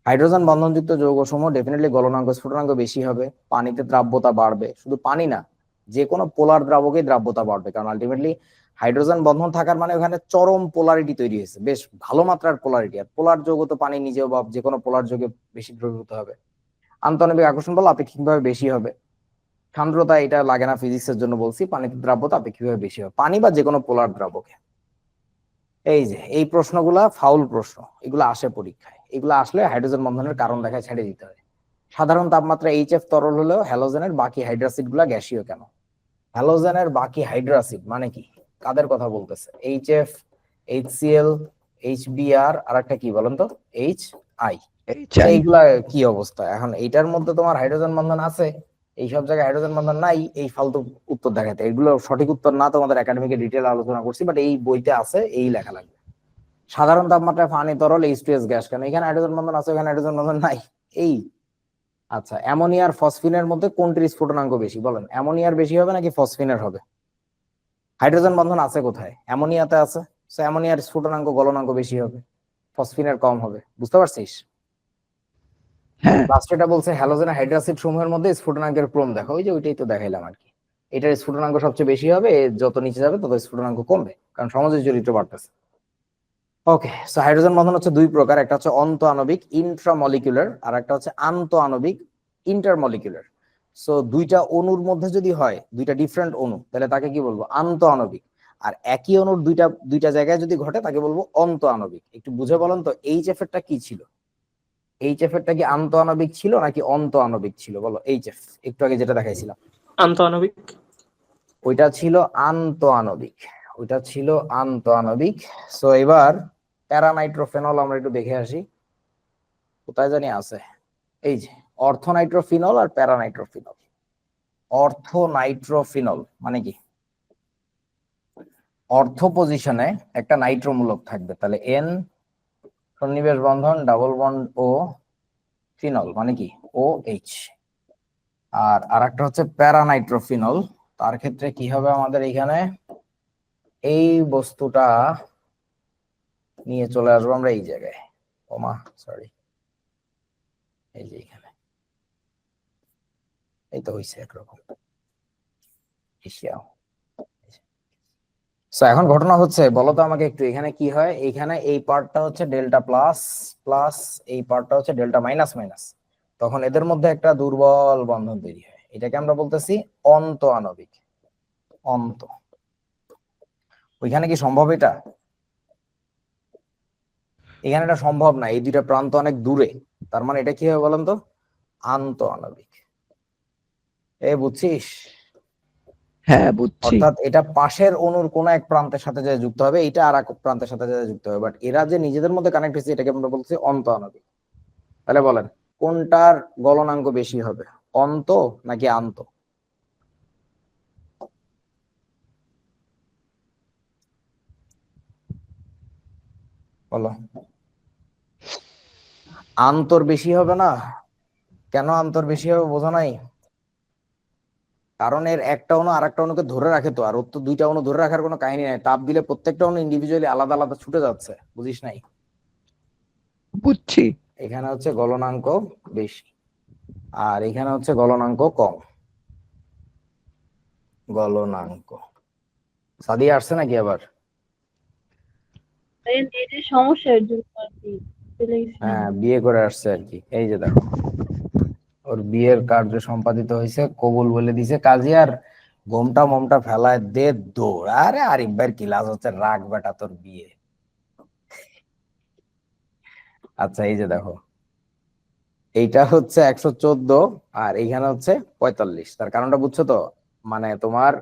হাইড্রোজেন বন্ধনযুক্ত যৌগসমূহ ডেফিনেটলি গলনাঙ্ক স্ফুটনাঙ্ক বেশি হবে, পানিতে দ্রাব্যতা বাড়বে। শুধু পানি না, যে কোনো পোলার দ্রাবকেই দ্রাব্যতা বাড়বে, কারণ আলটিমেটলি হাইড্রোজেন বন্ধন থাকার মানে ওখানে চরম পোলারিটি তৈরি হয়েছে, বেশ ভালো মাত্রার পোলারিটি। আর পোলার যৌগ তো পানি নিজেও বা যে কোনো পোলার যৌগে বেশি দ্রবীভূত হবে। আন্তঃআণবিক আকর্ষণ বল আপেক্ষিকভাবে বেশি হবে। সান্দ্রতা এটা লাগে না ফিজিক্সের জন্য বলছি, পানিতে দ্রাব্যতা আপেক্ষিকভাবে বেশি হবে, পানি বা যে কোনো পোলার দ্রাবকে। এই যে এই প্রশ্নগুলা ফাউল প্রশ্ন, এগুলো আসে পরীক্ষায়, এগুলো আসলে হাইড্রোজেন বন্ধনের কারণ দেখায় ছেড়ে দিতে হয়। সাধারণ তাপমাত্রা HF তরল হলেও হ্যালোজেনের বাকি হাইড্রোসিড গুলা গ্যাসীয় কেন? হ্যালোজেনের বাকি হাইড্রোসিড মানে কি, কাদের কথা বলতেছে? HF, HCl, HBr, আর একটা কি বলেন তো, HI। HI এইগুলা কি অবস্থা? এখন এইটার মধ্যে তোমার হাইড্রোজেন বন্ধন আছে, এই সব জায়গায় হাইড্রোজেন বন্ধন নাই, এই ফালতু উত্তর দেখাতে, এগুলো সঠিক উত্তর না, তোমাদের একাডেমিকে ডিটেল আলোচনা করছি, বাট এই বইতে আছে, এই লেখা লাগবে। সাধারণ তাপমাত্রায় পানি তরল H2S গ্যাস কেন? এখানে হাইড্রোজেন বন্ধন আছে, এখানে হাইড্রোজেন বন্ধন নাই, এই। আচ্ছা, অ্যামোনিয়ার ফসফিনের মধ্যে কোনটির স্ফুটনাঙ্ক বেশি বলেন? অ্যামোনিয়ার বেশি হবে নাকি ফসফিনের হবে? হাইড্রোজেন বন্ধন আছে কোথায়? অ্যামোনিয়াতে আছে, সো অ্যামোনিয়ার স্ফুটনাঙ্ক গলনাঙ্ক বেশি হবে, ফসফিনের কম হবে। বুঝতে পারছিস? হ্যাঁ লাস্ট এটা বলছে হ্যালোজেন হাইড্রোসিড সমূহের মধ্যে স্ফুটনাঙ্কের ক্রম দেখো, ওই যে ওইটাই তো দেখাইলাম আর কি। এটার স্ফুটনাঙ্ক সবচেয়ে বেশি হবে, যত নিচে যাবে তত স্ফুটনাঙ্ক কমবে, কারণ সমাজের চরিত্র বাড়তেছে। ওকে, সো হাইড্রোজেন বন্ধন হচ্ছে দুই প্রকার, একটা হচ্ছে অন্তঃআণবিক ইন্ট্রামলিকুলার, আর একটা হচ্ছে আন্তঃআণবিক ইন্টারমলিকুলার। সো দুইটা অণুর মধ্যে যদি হয়, দুইটা ডিফারেন্ট অণু, তাহলে তাকে কি বলবো? আন্তঃআণবিক। আর একই অণুর দুইটা জায়গায় যদি ঘটে, তাকে বলবো অন্তঃআণবিক। একটু বুঝে বলেন তো, HF এরটা কি ছিল? HF এরটা কি আন্তঃআণবিক ছিল নাকি অন্তঃআণবিক ছিল? বলো। HF একটু আগে যেটা দেখাইছিলাম, আন্তঃআণবিক। ওইটা ছিল আন্তঃআণবিক, ওইটা ছিল আন্তঃআণবিক। সো এবার প্যারানাইট্রোফেনল আমরা একটু দেখে আসি, কোথায় জানি আছে, এই যে অর্থনাইট্রোফিনল আর প্যারানাইট্রোফিনল। অর্থনাইট্রোফিনল মানে কি? অর্থ পজিশনে একটা নাইট্রোমূলক থাকবে, তাহলে N সন্নিবেশ বন্ধন ডাবল বন্ড ও ফিনল মানে কি OH। আর আরেকটা হচ্ছে প্যারানাইট্রোফিনল, তার ক্ষেত্রে কি হবে আমাদের এখানে, এই বস্তুটা নিয়ে চলে আসবো আমরা এই জায়গায়, ওমা সরি, এই যে এখানে, এই তো হইছে একরকম। সো এখন ঘটনা হচ্ছে, বলো তো আমাকে একটু, এখানে কি হয়? এখানে এই পার্টটা হচ্ছে ডেল্টা প্লাস প্লাস, এই পার্টটা হচ্ছে ডেল্টা মাইনাস মাইনাস, তখন এদের মধ্যে একটা দুর্বল বন্ধন তৈরি হয়, এটাকে আমরা বলতেছি অন্তঃআণবিক। অন্ত, ওইখানে কি সম্ভব এটা? এখানে এটা সম্ভব না, এই দুইটা প্রান্ত অনেক দূরে, তার মানে এটা কি হবে বলেন তো? আন্তঃআণবিক। বুঝছিস? হ্যাঁ বুঝছি। অর্থাৎ এটা পাশের অণুর কোন এক প্রান্তের সাথে যে যুক্ত হবে, এটা আর এক প্রান্তের সাথে যে যুক্ত হবে, বাট এরা যে নিজেদের মধ্যে কানেক্ট হয়েছে, এটাকে আমরা বলছি অন্তঃআণবিক। তাহলে বলেন কোনটার গলনাঙ্ক বেশি হবে, অন্ত নাকি আন্ত? বলো। আন্তর বেশি হবে না? কেন আন্তর বেশি হবে বোঝা নাই? কারণ এর একটা অণু আর একটা অণুকে ধরে রাখে, তো আর ওর তো দুইটা অণু ধরে রাখার কোনো কাহিনী নাই, তাপ দিলে প্রত্যেকটা অণু ইন্ডিভিজুয়ালি আলাদা আলাদা ছুটে যাচ্ছে, বুঝিস নাই? বুঝছি। এখানে হচ্ছে গলনাঙ্ক বেশি, আর এখানে হচ্ছে গলনাঙ্ক কম। গলনাঙ্ক সাদিয়া আসছে নাকি আবার? নেটের সমস্যার জন্য আর কি চলে গেছিলাম। হ্যাঁ, বিয়ে করে আসছে আর কি। এই যে দেখো, ওর বিয়ের কার্য সম্পাদিত হয়েছে, কবুল বলে দিছে কাজী, আর ঘোমটা মোমটা ফেলায় দে দৌড়। আরে আরিফ ভাইয়ের ক্লাস হচ্ছে, রাগ বেটা তোর বিয়ে। আচ্ছা, এই যে দেখো, এইটা হচ্ছে 114 আর এইখানে হচ্ছে 45, তার কারণটা বুঝছো তো? মানে তোমার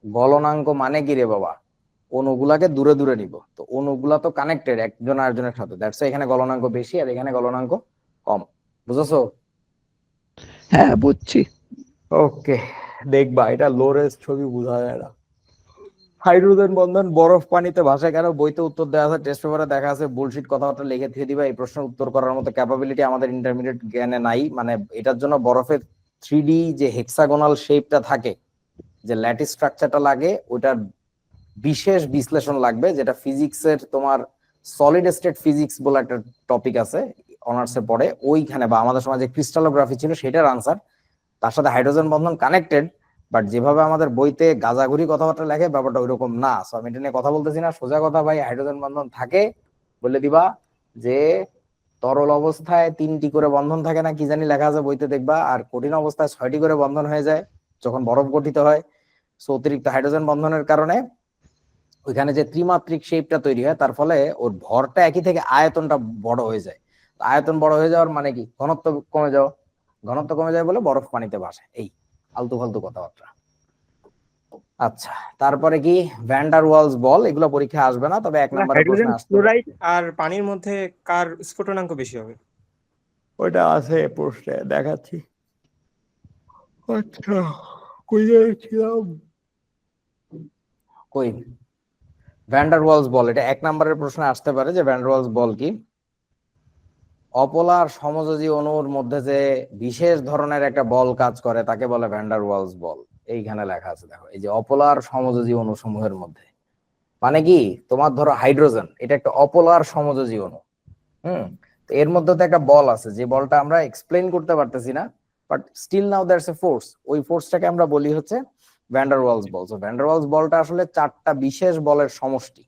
গলনাঙ্ক মানে কি রে বাবা, অণুগুলাকে দূরে দূরে নিব, তো অণুগুলা তো কানেক্টেড একজন আরেকজনের সাথে, দ্যাটস এখানে গলনাঙ্ক বেশি আর এখানে গলনাঙ্ক কম। বুঝেছো? হ্যাঁ বুঝছি। ওকে, দেখবা এটা লোরেস ছবি বোঝা যায় না। হাইড্রোজেন বন্ধন বরফ পানিতে ভাসে কেন? বইতে উত্তর দেওয়া আছে, টেস্ট পেপারে দেখা আছে, বুলশিট কথাবার্তা লিখে দিয়ে দিবা। এই প্রশ্নের উত্তর করার মতো ক্যাপাবিলিটি আমাদের ইন্টারমিডিয়েট জ্ঞানে নাই। মানে এটার জন্য বরফের 3D যে হেক্সাগোনাল শেপটা থাকে, যে ল্যাটিস স্ট্রাকচারটা লাগে, ওটার বিশেষ বিশ্লেষণ লাগবে, যেটা ফিজিক্সের তোমার সলিড স্টেট ফিজিক্স বলে একটা টপিক আছে অনার্সে পড়ে, ওইখানে বা আমাদের সমাজে ক্রিস্টালোগ্রাফি ছিল, সেটার আনসার। তার সাথে হাইড্রোজেন বন্ধন কানেক্টেড, বাট যেভাবে আমাদের বইতে গাজাগুড়ি কথাবার্তা লেখে ব্যাপারটা ওইরকম না। সো আমি এটা নিয়ে কথা বলতেছি না, সোজা কথা ভাই, হাইড্রোজেন বন্ধন থাকে বলে দিবা যে তরল অবস্থায় 3টি করে বন্ধন থাকে না, কি জানি লেখা আছে বইতে দেখবা, আর কঠিন অবস্থায় 6টি করে বন্ধন হয়ে যায় যখন বরফ গঠিত হয়। সো অতিরিক্ত হাইড্রোজেন বন্ধনের কারণে ওইখানে যে ত্রিমাত্রিক শেপটা তৈরি হয়, তার ফলে ওর ভরটা একই থেকে আয়তনটা বড় হয়ে যায়। আয়তন বড় হয়ে যাওয়ার মানে কি? ঘনত্ব কমে যাও। ঘনত্ব কমে যায় বলে বরফ পানিতে ভাসে। এই আলতু ফালতু কথাবার্তা। আচ্ছা, তারপরে কি? ভ্যান্ডার ওয়ালস বল, এগুলো পরীক্ষায় আসবে না, তবে 1 নম্বরের হাইড্রোজেন প্রশ্নে আসতে পারে। ক্লোরাইড আর পানির মধ্যে কার স্ফুটনাঙ্ক বেশি হবে? ওইটা আছে প্রশ্নে, দেখাচ্ছি। আচ্ছা, কই যাচ্ছিলাম? কই? ভ্যান্ডার ওয়ালস বল, এটা 1 নম্বরের প্রশ্নে আসতে পারে যে ভ্যান্ডার ওয়ালস বল কি। অপোলার সমযোজী অণুর মধ্যে যে বিশেষ ধরনের একটা বল কাজ করে তাকে বলে ভ্যান্ডার ওয়ালস বল। এইখানে লেখা আছে, দেখো, এই যে অপোলার সমযোজী অণু সমূহের মধ্যে, মানে কি, তোমার ধরো হাইড্রোজেন, এটা একটা অপোলার সমযোজী অণু। তো এর মধ্যে তো একটা বল আছে, যে বলটা আমরা এক্সপ্লেইন করতে পারতেছি না, but still now that's a force. ওই ফোর্সটাকে আমরা বলি হচ্ছে ভ্যান্ডার ওয়ালস বল। সো ভ্যান্ডার ওয়ালস বলটা আসলে 4টা বিশেষ বলের সমষ্টি।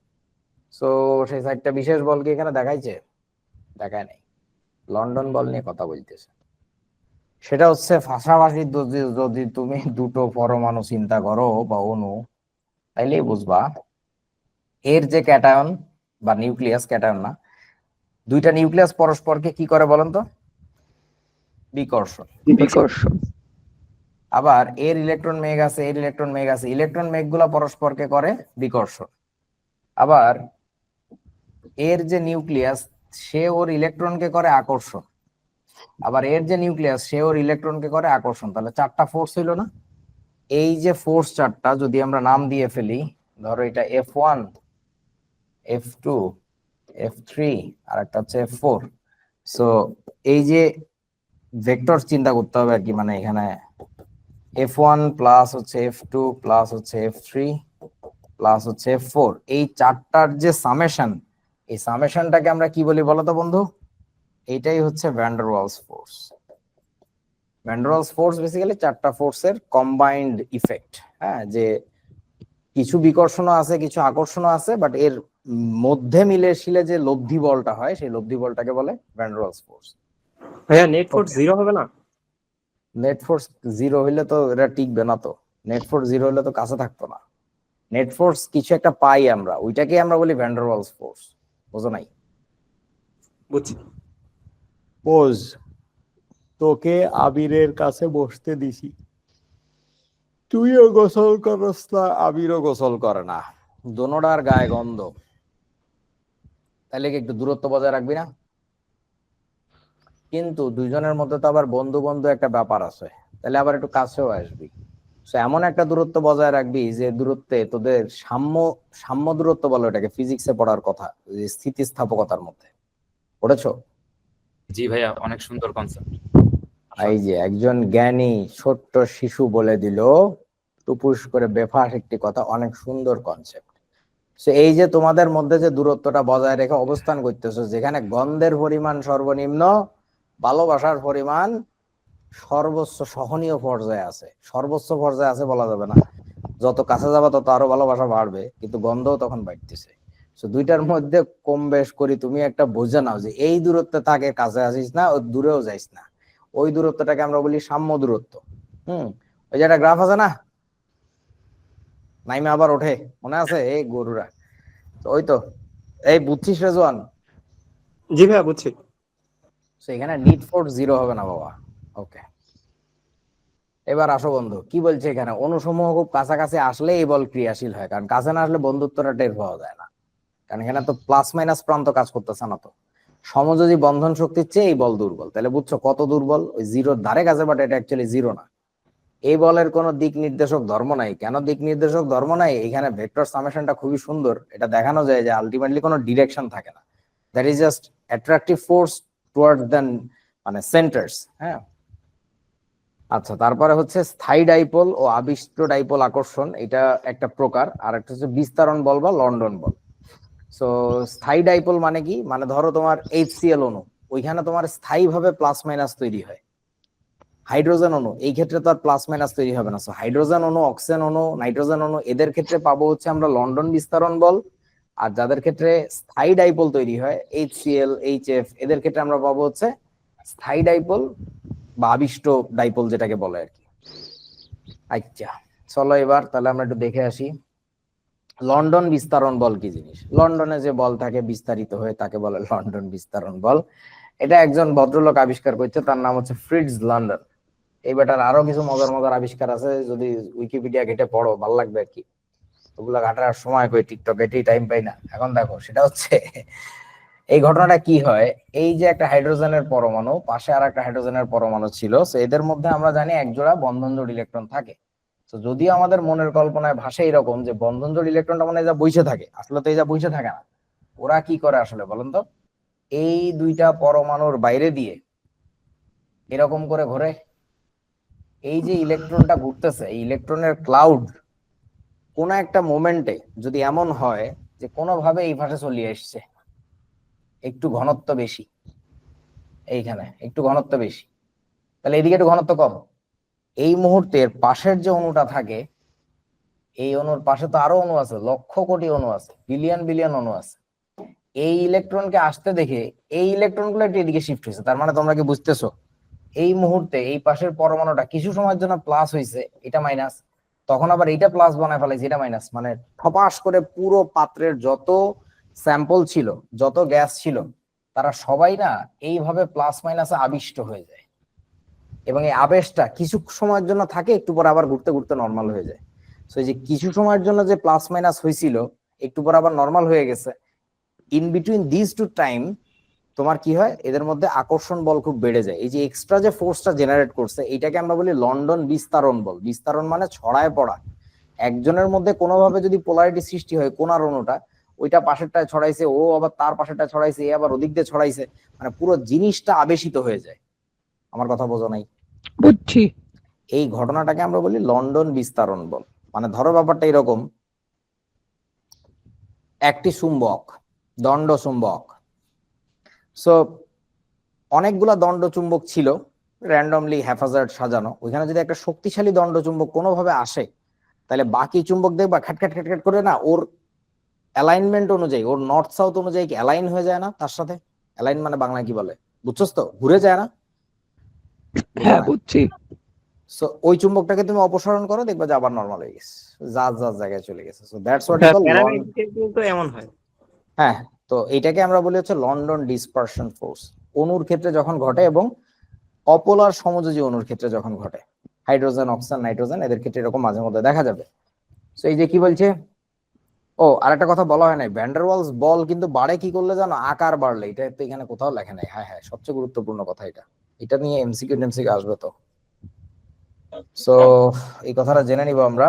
সো সেই 4টা বিশেষ বল কি এখানে দেখাইছে? দেখায় নাই। লন্ডন বল নিয়ে কথা বলতেছে। সেটা হচ্ছে পাশাপাশি যদি তুমি দুটো পরমাণু চিন্তা করো বা অণু, তাইলেই বুঝবা এর যে ক্যাটায়ন বা নিউক্লিয়াস, ক্যাটায়ন না, দুইটা নিউক্লিয়াস পরস্পরকে কি করে বলেন তো? বিকর্ষণ। বিকর্ষণ। আবার এর ইলেকট্রন মেঘ আছে, এর ইলেকট্রন মেঘ আছে, ইলেকট্রন মেঘগুলা পরস্পরকে করে বিকর্ষণ। আবার এর যে নিউক্লিয়াস, সে ওর ইলেকট্রনকে করে আকর্ষণ। আবার এর যে নিউক্লিয়াস, সে ওর ইলেকট্রনকে করে আকর্ষণ। তাহলে 4টা ফোর্স হইলো না? এই যে ফোর্স 4টা যদি আমরা নাম দিয়ে ফেলি, ধরো এটা F1, F2, F3, আর একটা হচ্ছে F4। সো এই যে ভেক্টর চিন্তা করতে হবে আর কি, মানে এখানে F1 প্লাস হচ্ছে F2 প্লাস হচ্ছে F3 প্লাস হচ্ছে F4, এই 4টার যে সামেশন, এই সামেশনটাকে আমরা কি বলি বলো তো বন্ধু? এইটাই হচ্ছে van der Waals force. Van der Waals force basically 4টা ফোর্সের কম্বাইন্ড ইফেক্ট। হ্যাঁ, যে কিছু বিকর্ষণও আছে, কিছু আকর্ষণও আছে, বাট এর মধ্যে মিলে যে লব্ধি বলটা হয়, সেই লব্ধি বলটাকে বলে ভ্যান্ডার ওয়ালস ফোর্স। ভাইয়া নেট ফোর্স 0 হবে না? নেট ফোর্স 0 হইলে তো এটা টিকবে না। তো নেট ফোর্স 0 হইলে তো কাছে থাকতো না। নেট ফোর্স কিছু একটা পাই আমরা, ওইটাকে আমরা বলি ভ্যান্ডার ওয়ালস ফোর্স। বুঝো নাই? বুঝছি। পোজ, তোকে আবিরের কাছে বসতে দিছি, তুইও গোসল করস না, আবিরও গোসল করে না, দোনোটার গায়ে গন্ধ, তাহলে কি একটু দূরত্ব বজায় রাখবি না? কিন্তু দুইজনের মধ্যে তো আবার বন্ধু বন্ধু একটা ব্যাপার আছে, তাহলে আবার একটু কাছেও আসবি। এমন একটা দূরত্ব বজায় রাখবি যে দূরত্বে তোদের সাম্য দূরত্ব বলো এটাকে, ফিজিক্সে পড়ার কথা, স্থিতিস্থাপকতার মধ্যে পড়েছো? জি ভাইয়া, অনেক সুন্দর কনসেপ্ট। এই যে একজন জ্ঞানী ছোট্ট শিশু বলে দিল টুপুস করে বেফাস একটি কথা, অনেক সুন্দর কনসেপ্ট। এই যে তোমাদের মধ্যে যে দূরত্বটা বজায় রেখে অবস্থান করতেছো, যেখানে গন্ধের পরিমাণ সর্বনিম্ন, ভালোবাসার পরিমাণ সর্বোচ্চ সহনীয় পর্যায়ে আছে। সর্বোচ্চ পর্যায়ে আছে বলা যাবে না, যত কাছে যাবা তত আরো ভালোবাসা বাড়বে, কিন্তু গন্ধও তখন বাড়তেছে। দুইটার মধ্যে কম বেশ করি তুমি একটা বোঝা নাও যে এই দূরত্বে থাকে, কাছে আসিস না, ও দূরেও যাইস না। ওই দূরত্বটাকে আমরা বলি সাম্য দূরত্ব। ওই যে একটা গ্রাফ আছে না, নাইমে আবার ওঠে, মনে আছে? এই গরুরা, ওই তো। এই বুঝছিস রেজওয়ান? জি ভাইয়া বুঝছি। এখানে নিট ফোর্স 0 হবে না বাবা। ওকে, এবার আসো বন্ধু, কি বলছে এখানে? অণুসমূহ খুব কাছাকাছি আসলে এই বল ক্রিয়াশীল হয়, কারণ কাছে না আসলে বন্ধুত্বটা টের পাওয়া যায় না, কারণ এখানে তো প্লাস মাইনাস প্রান্ত কাজ করতেছে না। তো সমযোজী বন্ধন শক্তির চেয়ে এই বল দুর্বল। তাহলে বুঝছো কত দুর্বল, ওই জিরোর ধারে কাছে, বাট এটা অ্যাকচুয়ালি জিরো না। এই বলের কোনো দিক নির্দেশক ধর্ম নাই। কেন দিক নির্দেশক ধর্ম নাই? এখানে ভেক্টর সামেশনটা খুবই সুন্দর, এটা দেখানো যায় যে আলটিমেটলি কোনো ডিরেকশন থাকে না, that is just attractive force towards then মানে সেন্টার্স। হ্যাঁ, আচ্ছা, তারপরে হচ্ছে স্থায়ী ডাইপোল ও আবিষ্ট ডাইপোল আকর্ষণ, এটা একটা প্রকার। আর একটা হচ্ছে বিস্তারণ বল বা লন্ডন বল। সো স্থায়ী ডাইপোল মানে কি? মানে ধরো তোমার HCl অণু, ওইখানে তোমার স্থায়ীভাবে প্লাস মাইনাস তৈরি হয়। হাইড্রোজেন অণু এই ক্ষেত্রে তো আর প্লাস মাইনাস তৈরি হবে না। সো হাইড্রোজেন অণু, অক্সিজেন অণু, নাইট্রোজেন অণু, এদের ক্ষেত্রে পাবো হচ্ছে আমরা লন্ডন বিস্তারণ বল। আর যাদের ক্ষেত্রে স্থায়ী ডাইপোল তৈরি হয়, HCl, HF, এদের ক্ষেত্রে আমরা পাবো হচ্ছে স্থায়ী ডাইপোল বা আবিষ্ট ডাইপোল যেটাকে বলে আর কি। আচ্ছা, চলো এবার তাহলে আমরা একটু দেখে আসি লন্ডন বিস্তারণ বল কি জিনিস। লন্ডনে যে বল থাকে বিস্তারিত হয়ে, তাকে বলে লন্ডন বিস্তারণ বল। এটা একজন ভদ্রলোক আবিষ্কার করছে, তার নাম হচ্ছে ফ্রিটজ লন্ডন। এই বেটার আরো কিছু মজার মজার আবিষ্কার আছে, যদি উইকিপিডিয়া ঘেটে পড়ো ভালো লাগবে আর কি। ওগুলা ঘাটার সময় কই, টিকটক এটাই টাইম পাই না এখন। দেখো সেটা হচ্ছে এই ঘটনাটা কি হয়, এই যে একটা হাইড্রোজেনের পরমাণু, পাশে আর একটা হাইড্রোজেনের পরমাণু ছিল, তো এদের মধ্যে আমরা জানি এক জোড়া বন্ধন জোড় ইলেকট্রন থাকে। তো যদিও আমাদের মনের কল্পনায় ভাষা এরকম যে বন্ধন জোড় ইলেকট্রনটা মানে যা বইসে থাকে, আসলে তো এই যা বইসে থাকে না। ওরা কি করে আসলে বলেন তো? এই দুইটা পরমাণুর বাইরে দিয়ে এরকম করে ঘোরে। এই যে ইলেকট্রনটা ঘুরতেছে, এই ইলেকট্রনের ক্লাউড কোন একটা মোমেন্টে যদি এমন হয় যে কোনোভাবে এই পাশে চলে আসছে, একটু ঘনত্ব বেশি, এইখানে একটু ঘনত্ব বেশি, তাহলে এদিকে একটু ঘনত্ব কম, এই মুহূর্তের পাশের যে অণুটা থাকে, এই অণুর পাশে তো আরো অণু আছে, লক্ষ কোটি অণু আছে, বিলিয়ন বিলিয়ন অণু আছে। এই ইলেকট্রনকে আসতে দেখে এই ইলেকট্রনগুলো একটু এদিকে শিফট হয়েছে। তার মানে তোমরা কি বুঝতেছো, এই মুহূর্তে এই পাশের পরমাণুটা কিছু সময়ের জন্য প্লাস হয়েছে, এটা মাইনাস, তখন আবার এইটা প্লাস বানায় ফেলাইছে, এটা মাইনাস। মানে ঠপাস করে পুরো পাত্রের যত স্যাম্পল ছিল, যত গ্যাস ছিল, তারা সবাই না এইভাবে প্লাস মাইনাসে আবিষ্ট হয়ে যায়। এবং এই আবেশটা কিছু সময়ের জন্য থাকে, একটু পর আবার ঘুরতে ঘুরতে নর্মাল হয়ে যায়। তো এই যে কিছু সময়ের জন্য যে প্লাস মাইনাস হয়েছিল, একটু পর আবার নর্মাল হয়ে গেছে, in between this to time তোমার কি হয়, এদের মধ্যে আকর্ষণ বল খুব বেড়ে যায়। এই যে এক্সট্রা যে ফোর্সটা জেনারেট করছে, এটাকে আমরা বলি লন্ডন বিস্তারণ বল। বিস্তারণ মানে ছড়ায় পড়া। একজনের মধ্যে কোনোভাবে যদি পোলারিটি সৃষ্টি হয়, কোনার অণুটা ওইটা পাশেরটায় ছড়াইছে, ও আবার তার পাশেরটা ছড়াইছে, এ আবার ওদিক দিয়ে ছড়াইছে, মানে পুরো জিনিসটা আবেশিত হয়ে যায়। আমার কথা বোঝো নাই? বুঝছি। এই ঘটনাটাকে আমরা বলি লন্ডন বিস্তারণ বল। মানে ধরো ব্যাপারটা এরকম, একটি চুম্বক, দণ্ড চুম্বক, সো অনেকগুলা দণ্ড চুম্বক ছিল র্যান্ডমলি হ্যাফাজার্ড সাজানো। ওইখানে যদি একটা শক্তিশালী দণ্ড চুম্বক কোনোভাবে আসে, তাহলে বাকি চুম্বক দেখবা খ্যাটখ্যাট খ্যাটখ্যাট করে না, ওর অ্যালাইনমেন্ট অনুযায়ী, ওর নর্থ সাউথ অনুযায়ী কি অ্যালাইন হয়ে যায় না তার সাথে? অ্যালাইন মানে বাংলায় কি বলে বুঝছস তো? ঘুরে যায় না? হ্যাঁ বুঝছি। সো ওই চুম্বকটাকে তুমি অপসারণ করো, দেখবা যে আবার নরমাল হয়ে গেছে, যার যার জায়গায় চলে গেছে। So that's what you call তো এমন হয়। হ্যাঁ, তো এইটাকে আমরা বলি হচ্ছে লন্ডন ডিসপারশন ফোর্স। অণুর ক্ষেত্রে যখন ঘটে এবং অপোলার সমযোজী অণুর ক্ষেত্রে যখন ঘটে, হাইড্রোজেন, অক্সিজেন, নাইট্রোজেন, এদের ক্ষেত্রে এরকম মাঝে মধ্যে দেখা যাবে। তো এই যে কি বলছে, ও আরেকটা কথা বলা হয় নাই, ভ্যান্ডারওয়ালস বল কিন্তু বাড়ে কি করলে জানো? আকার বাড়লে। এটা তো এখানে কোথাও লেখা নাই। হ্যাঁ হ্যাঁ, সবচেয়ে গুরুত্বপূর্ণ কথা এটা, এটা নিয়ে এমসিকিউ টেমসিকিউ আসবে তো। সো এই কথাটা জেনে নিব আমরা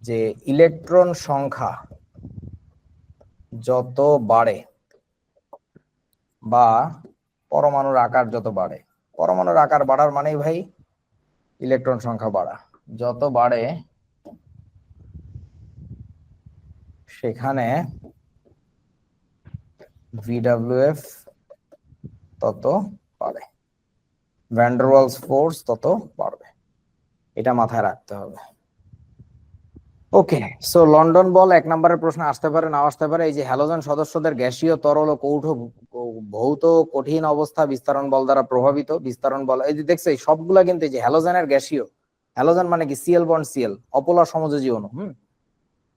যে ইলেকট্রন সংখ্যা যত বাড়ে বা পরমাণুর আকার যত বাড়ে, পরমাণুর আকার বাড়ার মানেই ভাই ইলেকট্রন সংখ্যা বাড়া, যত বাড়ে সেখানে VWF তত বাড়ে, ভ্যান্ডারওয়ালস ফোর্স তত বাড়বে। এটা মাথায় রাখতে হবে। ওকে, সো লন্ডন বল 1 নম্বরের প্রশ্ন আসতে পারে, নাও আসতে পারে। এই যে হ্যালোজেন সদস্যদের গ্যাসীয়, তরল ও কৌটো ভৌত কঠিন অবস্থা বিস্তারণ বল দ্বারা প্রভাবিত। বিস্তারণ বল এই যে দেখছো, এই সবগুলা কিন্তু এই যে হ্যালোজেনের গ্যাসীয়, হ্যালোজেন মানে কি? সিএল বন্ড সিএল, অপোলার সমযোজী অণু।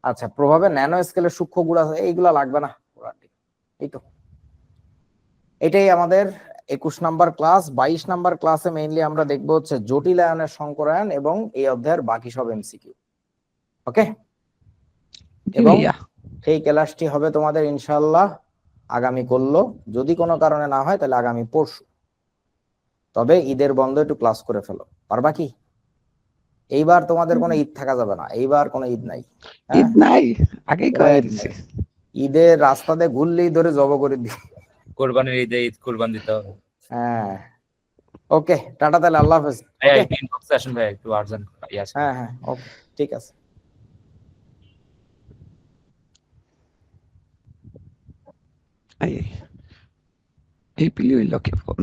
আচ্ছা, প্রভাবে ন্যানো স্কেলের সূক্ষ্ম গুড়া, এইগুলা লাগবে না। এই তো এটাই আমাদের 21 নাম্বার ক্লাস। 22 নাম্বার ক্লাসে মেইনলি আমরা দেখবো হচ্ছে জটিল আয়নের সংকরায়ন এবং এই অধ্যায়ের বাকি সব এমসিকিউ। ওকে, এবং সেই ক্লাসটি হবে তোমাদের ইনশাআল্লাহ আগামী করলো, যদি কোনো কারণে না হয় তাহলে আগামী পরশু। তবে ঈদের বন্ধ একটু ক্লাস করে ফেলো, পারবা কি? এইবার তোমাদের কোনো ঈদ থাকা যাবে না, এইবার কোনো ঈদ নাই। হ্যাঁ, ঈদ নাই, আগেই কোনো কয়ে ঈদ দিছি। নাই। ঈদের রাস্তাতে ঘুরলেই ধরে জব করে দিই। কোরবানির ঈদে ঈদ কোরবান দিতে হবে। হ্যাঁ, ওকে, টাটা তাহলে, আল্লাহ হাফেজ। ভাইয়া ওকে, একটু ইনবক্সে আসেন ভাইয়া, একটু আর্জেন্ট আছে। হ্যাঁ হ্যাঁ, ওকে, ঠিক আছে। Ay, ay. Hey, Pilio y lo que fue.